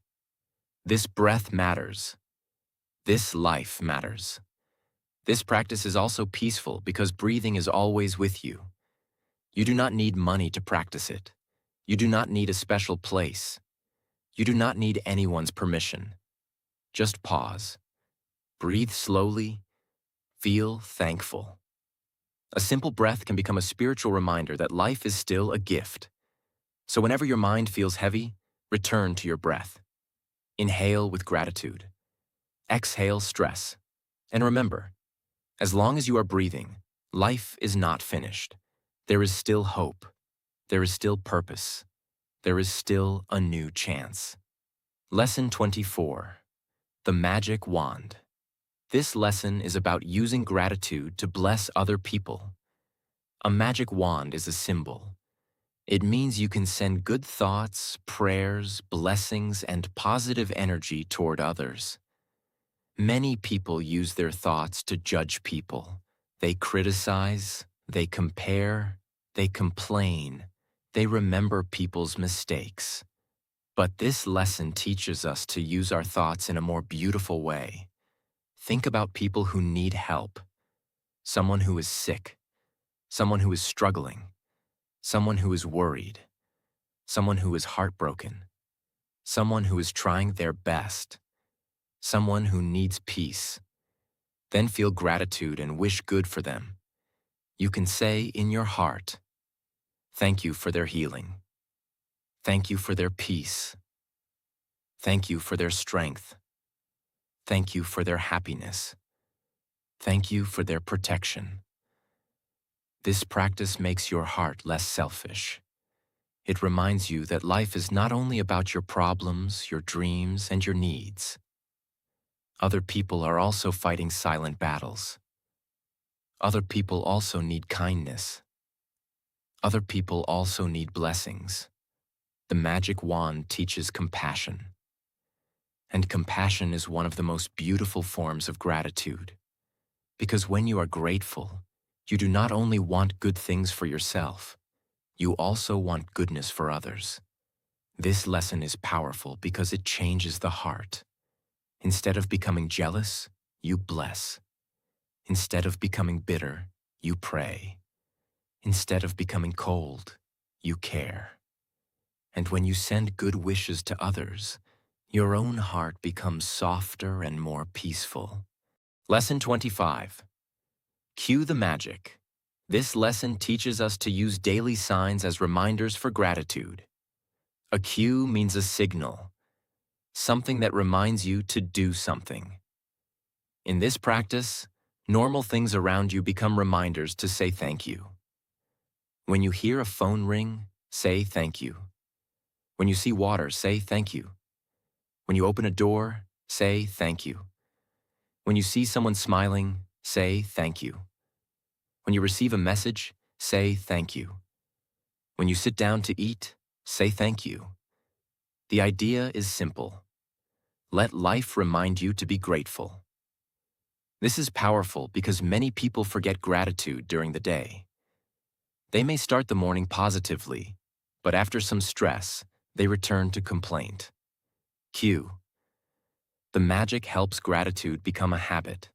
This breath matters. This life matters. This practice is also peaceful because breathing is always with you. You do not need money to practice it. You do not need a special place. You do not need anyone's permission. Just pause. Breathe slowly. Feel thankful. A simple breath can become a spiritual reminder that life is still a gift. So whenever your mind feels heavy, return to your breath. Inhale with gratitude. Exhale stress. And remember, as long as you are breathing, life is not finished. There is still hope. There is still purpose. There is still a new chance. Lesson 24. The Magic Wand. This lesson is about using gratitude to bless other people. A magic wand is a symbol. It means you can send good thoughts, prayers, blessings, and positive energy toward others. Many people use their thoughts to judge people. They criticize, they compare, they complain, they remember people's mistakes. But this lesson teaches us to use our thoughts in a more beautiful way. Think about people who need help. Someone who is sick. Someone who is struggling. Someone who is worried. Someone who is heartbroken. Someone who is trying their best. Someone who needs peace. Then feel gratitude and wish good for them. You can say in your heart, thank you for their healing. Thank you for their peace. Thank you for their strength. Thank you for their happiness. Thank you for their protection. This practice makes your heart less selfish. It reminds you that life is not only about your problems, your dreams, and your needs. Other people are also fighting silent battles. Other people also need kindness. Other people also need blessings. The magic wand teaches compassion. And compassion is one of the most beautiful forms of gratitude. Because when you are grateful, you do not only want good things for yourself, you also want goodness for others. This lesson is powerful because it changes the heart. Instead of becoming jealous, you bless. Instead of becoming bitter, you pray. Instead of becoming cold, you care. And when you send good wishes to others, your own heart becomes softer and more peaceful. Lesson 25. Cue the magic. This lesson teaches us to use daily signs as reminders for gratitude. A cue means a signal, something that reminds you to do something. In this practice, normal things around you become reminders to say thank you. When you hear a phone ring, say thank you. When you see water, say thank you. When you open a door, say thank you. When you see someone smiling, say thank you. When you receive a message, say thank you. When you sit down to eat, say thank you. The idea is simple. Let life remind you to be grateful. This is powerful because many people forget gratitude during the day. They may start the morning positively, but after some stress, they return to complaint. Cue. The magic helps gratitude become a habit,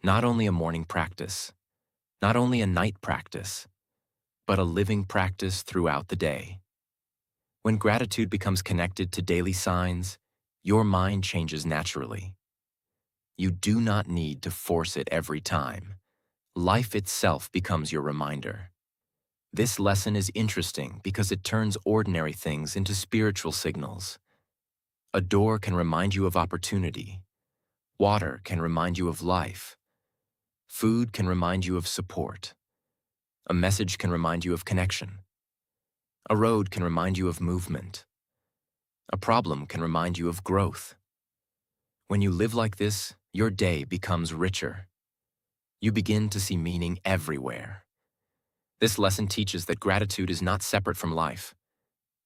not only a morning practice, not only a night practice, but a living practice throughout the day. When gratitude becomes connected to daily signs, your mind changes naturally. You do not need to force it every time. Life itself becomes your reminder. This lesson is interesting because it turns ordinary things into spiritual signals. A door can remind you of opportunity. Water can remind you of life. Food can remind you of support. A message can remind you of connection. A road can remind you of movement. A problem can remind you of growth. When you live like this, your day becomes richer. You begin to see meaning everywhere. This lesson teaches that gratitude is not separate from life.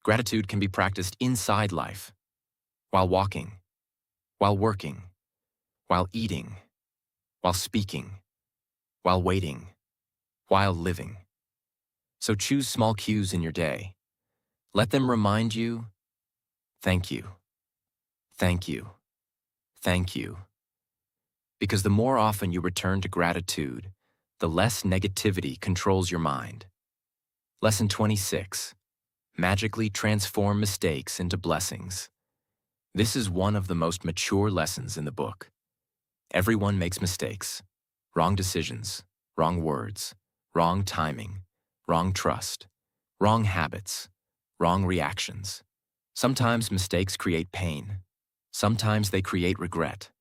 Gratitude can be practiced inside life, while walking, while working, while eating, while speaking, while waiting, while living. So choose small cues in your day. Let them remind you, thank you, thank you, thank you. Because the more often you return to gratitude, the less negativity controls your mind. Lesson 26. Magically transform mistakes into blessings. This is one of the most mature lessons in the book. Everyone makes mistakes. Wrong decisions, wrong words, wrong timing, wrong trust, wrong habits, wrong reactions. Sometimes mistakes create pain. Sometimes they create regret.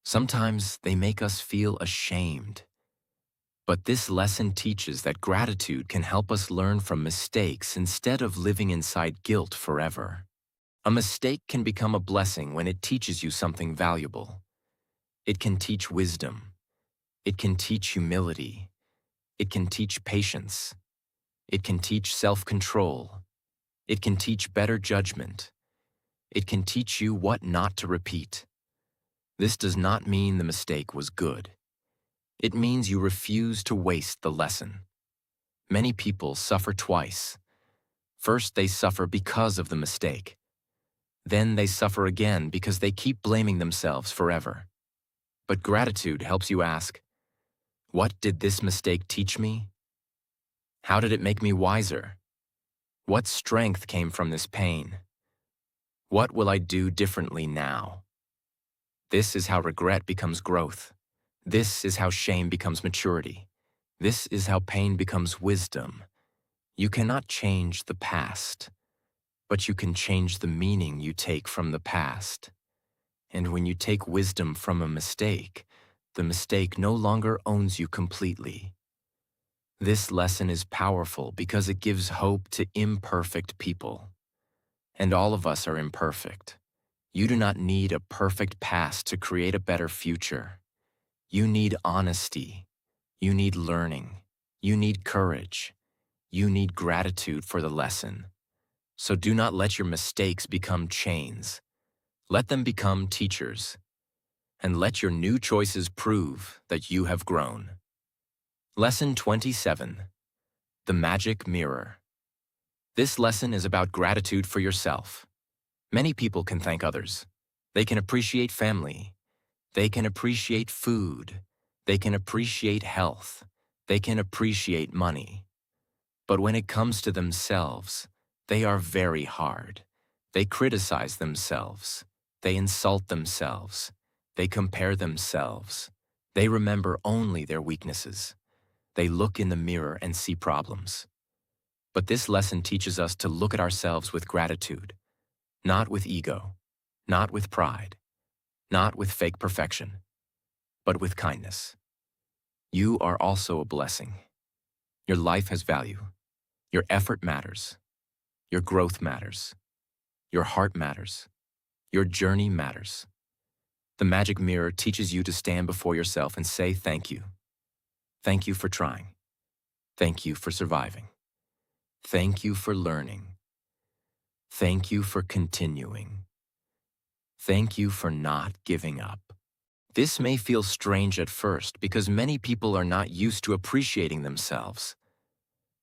Sometimes they make us feel ashamed. But this lesson teaches that gratitude can help us learn from mistakes instead of living inside guilt forever. A mistake can become a blessing when it teaches you something valuable. It can teach wisdom. It can teach humility. It can teach patience. It can teach self-control. It can teach better judgment. It can teach you what not to repeat. This does not mean the mistake was good. It means you refuse to waste the lesson. Many people suffer twice. First, they suffer because of the mistake. Then they suffer again because they keep blaming themselves forever. But gratitude helps you ask, what did this mistake teach me? How did it make me wiser? What strength came from this pain? What will I do differently now? This is how regret becomes growth. This is how shame becomes maturity. This is how pain becomes wisdom. You cannot change the past, but you can change the meaning you take from the past. And when you take wisdom from a mistake, the mistake no longer owns you completely. This lesson is powerful because it gives hope to imperfect people. And all of us are imperfect. You do not need a perfect past to create a better future. You need honesty. You need learning. You need courage. You need gratitude for the lesson. So do not let your mistakes become chains. Let them become teachers. And let your new choices prove that you have grown. Lesson 27. The Magic Mirror. This lesson is about gratitude for yourself. Many people can thank others. They can appreciate family. They can appreciate food. They can appreciate health. They can appreciate money. But when it comes to themselves, they are very hard. They criticize themselves. They insult themselves. They compare themselves. They remember only their weaknesses. They look in the mirror and see problems. But this lesson teaches us to look at ourselves with gratitude, not with ego, not with pride, not with fake perfection, but with kindness. You are also a blessing. Your life has value. Your effort matters. Your growth matters. Your heart matters. Your journey matters. The magic mirror teaches you to stand before yourself and say thank you. Thank you for trying. Thank you for surviving. Thank you for learning. Thank you for continuing. Thank you for not giving up. This may feel strange at first because many people are not used to appreciating themselves.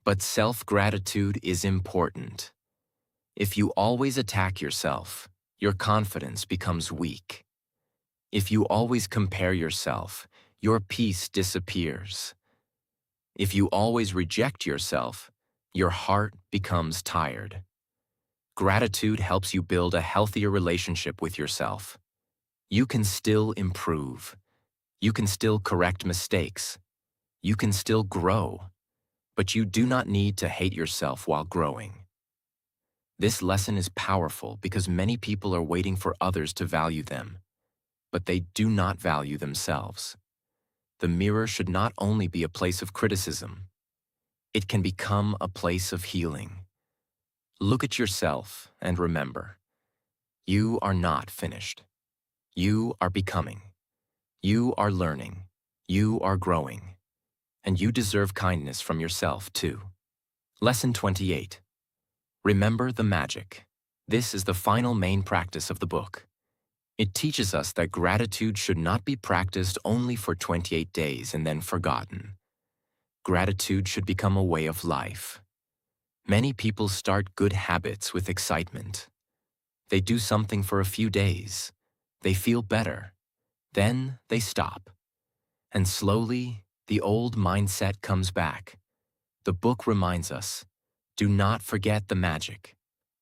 But self-gratitude is important. If you always attack yourself, your confidence becomes weak. If you always compare yourself, your peace disappears. If you always reject yourself, your heart becomes tired. Gratitude helps you build a healthier relationship with yourself. You can still improve. You can still correct mistakes. You can still grow. But you do not need to hate yourself while growing. This lesson is powerful because many people are waiting for others to value them, but they do not value themselves. The mirror should not only be a place of criticism. It can become a place of healing. Look at yourself and remember, you are not finished. You are becoming. You are learning. You are growing. And you deserve kindness from yourself too. Lesson 28. Remember the magic. This is the final main practice of the book. It teaches us that gratitude should not be practiced only for 28 days and then forgotten. Gratitude should become a way of life. Many people start good habits with excitement. They do something for a few days. They feel better. Then they stop. And slowly, the old mindset comes back. The book reminds us, do not forget the magic.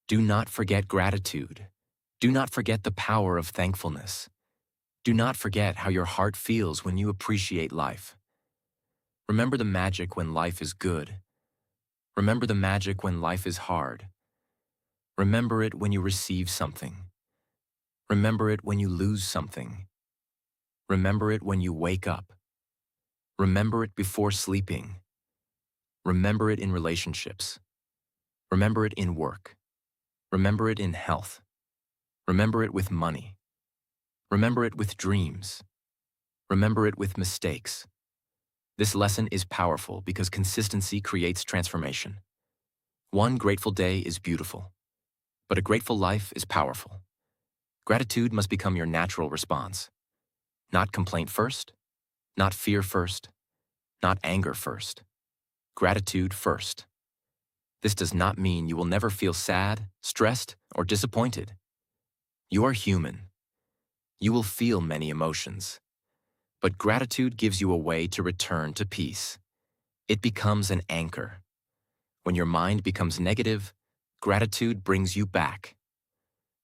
Do not forget gratitude. Do not forget the power of thankfulness. Do not forget how your heart feels when you appreciate life. Remember the magic when life is good. Remember the magic when life is hard. Remember it when you receive something. Remember it when you lose something. Remember it when you wake up. Remember it before sleeping. Remember it in relationships. Remember it in work. Remember it in health. Remember it with money. Remember it with dreams. Remember it with mistakes. This lesson is powerful because consistency creates transformation. One grateful day is beautiful, but a grateful life is powerful. Gratitude must become your natural response. Not complaint first, not fear first, not anger first. Gratitude first. This does not mean you will never feel sad, stressed, or disappointed. You are human. You will feel many emotions. But gratitude gives you a way to return to peace. It becomes an anchor. When your mind becomes negative, gratitude brings you back.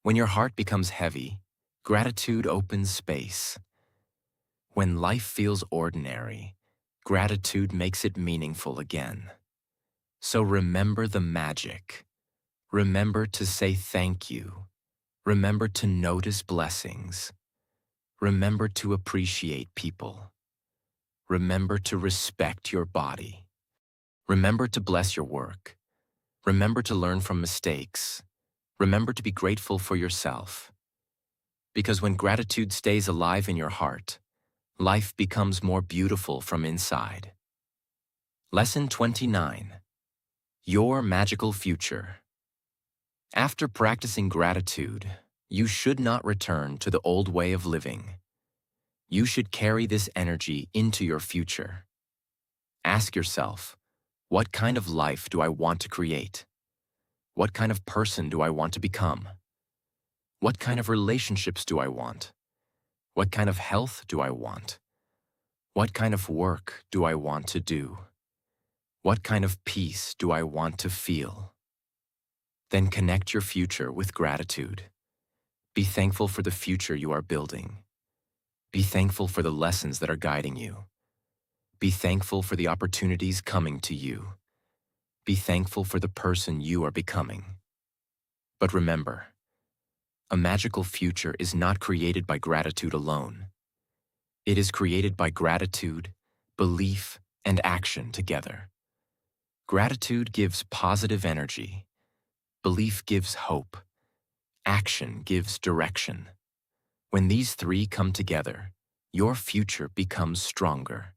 When your heart becomes heavy, gratitude opens space. When life feels ordinary, gratitude makes it meaningful again. So remember the magic. Remember to say thank you. Remember to notice blessings. Remember to appreciate people. Remember to respect your body. Remember to bless your work. Remember to learn from mistakes. Remember to be grateful for yourself. Because when gratitude stays alive in your heart, life becomes more beautiful from inside. Lesson 29. Your magical future. After practicing gratitude, you should not return to the old way of living. You should carry this energy into your future. Ask yourself, what kind of life do I want to create? What kind of person do I want to become? What kind of relationships do I want? What kind of health do I want? What kind of work do I want to do? What kind of peace do I want to feel? Then connect your future with gratitude. Be thankful for the future you are building. Be thankful for the lessons that are guiding you. Be thankful for the opportunities coming to you. Be thankful for the person you are becoming. But remember, a magical future is not created by gratitude alone. It is created by gratitude, belief, and action together. Gratitude gives positive energy. Belief gives hope. Action gives direction. When these three come together, your future becomes stronger.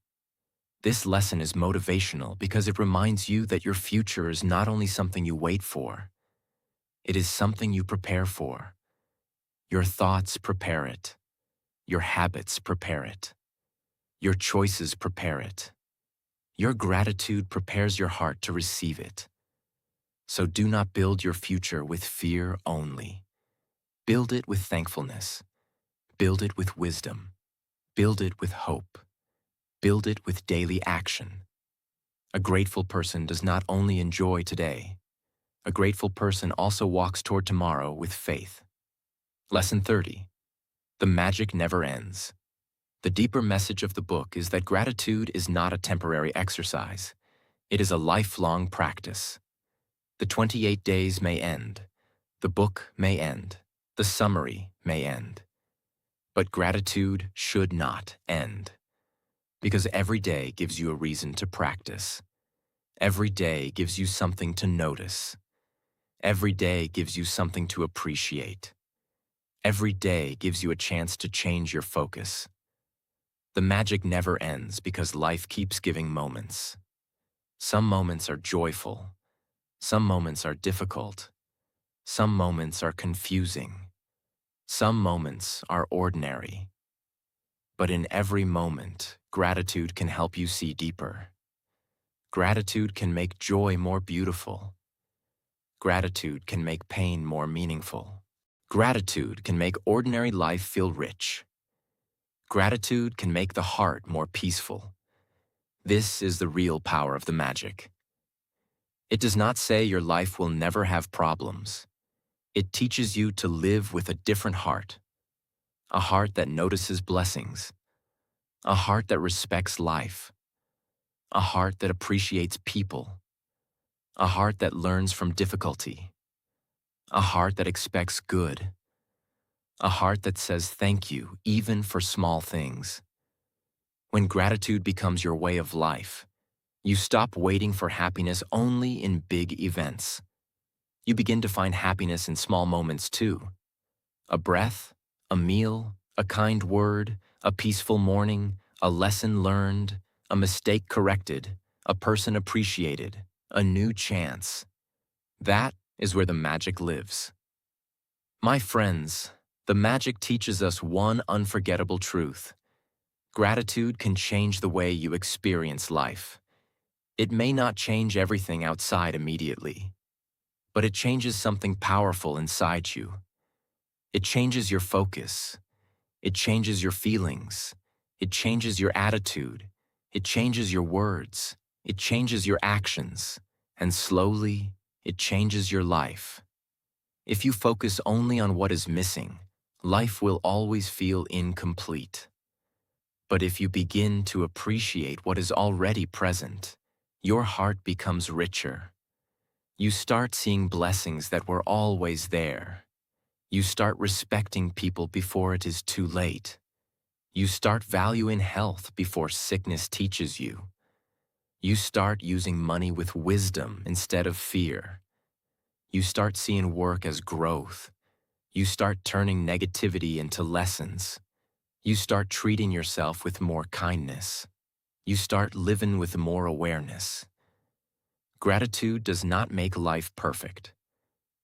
This lesson is motivational because it reminds you that your future is not only something you wait for, it is something you prepare for. Your thoughts prepare it. Your habits prepare it. Your choices prepare it. Your gratitude prepares your heart to receive it. So do not build your future with fear only. Build it with thankfulness. Build it with wisdom. Build it with hope. Build it with daily action. A grateful person does not only enjoy today. A grateful person also walks toward tomorrow with faith. Lesson 30. The magic never ends. The deeper message of the book is that gratitude is not a temporary exercise. It is a lifelong practice. The 28 days may end. The book may end. The summary may end. But gratitude should not end. Because every day gives you a reason to practice. Every day gives you something to notice. Every day gives you something to appreciate. Every day gives you a chance to change your focus. The magic never ends because life keeps giving moments. Some moments are joyful. Some moments are difficult. Some moments are confusing. Some moments are ordinary. But in every moment, gratitude can help you see deeper. Gratitude can make joy more beautiful. Gratitude can make pain more meaningful. Gratitude can make ordinary life feel rich. Gratitude can make the heart more peaceful. This is the real power of the magic. It does not say your life will never have problems. It teaches you to live with a different heart. A heart that notices blessings. A heart that respects life. A heart that appreciates people. A heart that learns from difficulty. A heart that expects good. A heart that says thank you, even for small things. When gratitude becomes your way of life, you stop waiting for happiness only in big events. You begin to find happiness in small moments too. A breath, a meal, a kind word, a peaceful morning, a lesson learned, a mistake corrected, a person appreciated, a new chance. That is where the magic lives. My friends, the magic teaches us one unforgettable truth. Gratitude can change the way you experience life. It may not change everything outside immediately, but it changes something powerful inside you. It changes your focus. It changes your feelings. It changes your attitude. It changes your words. It changes your actions. And slowly, it changes your life. If you focus only on what is missing, life will always feel incomplete. But if you begin to appreciate what is already present, your heart becomes richer. You start seeing blessings that were always there. You start respecting people before it is too late. You start valuing health before sickness teaches you. You start using money with wisdom instead of fear. You start seeing work as growth. You start turning negativity into lessons. You start treating yourself with more kindness. You start living with more awareness. Gratitude does not make life perfect,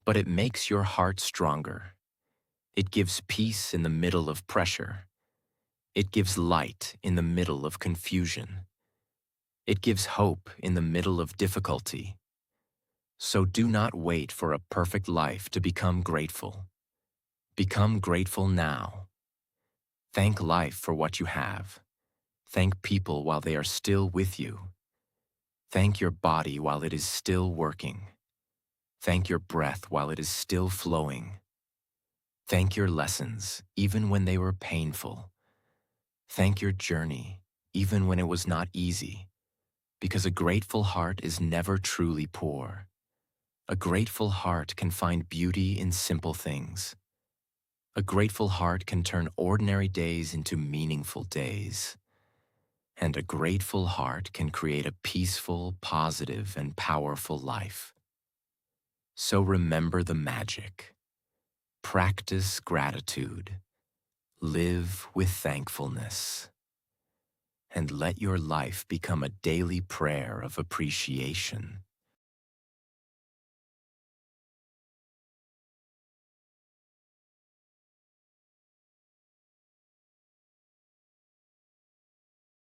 but it makes your heart stronger. It gives peace in the middle of pressure. It gives light in the middle of confusion. It gives hope in the middle of difficulty. So do not wait for a perfect life to become grateful. Become grateful now. Thank life for what you have. Thank people while they are still with you. Thank your body while it is still working. Thank your breath while it is still flowing. Thank your lessons, even when they were painful. Thank your journey, even when it was not easy, because a grateful heart is never truly poor. A grateful heart can find beauty in simple things. A grateful heart can turn ordinary days into meaningful days. And a grateful heart can create a peaceful, positive, and powerful life. So remember the magic. Practice gratitude. Live with thankfulness. And let your life become a daily prayer of appreciation.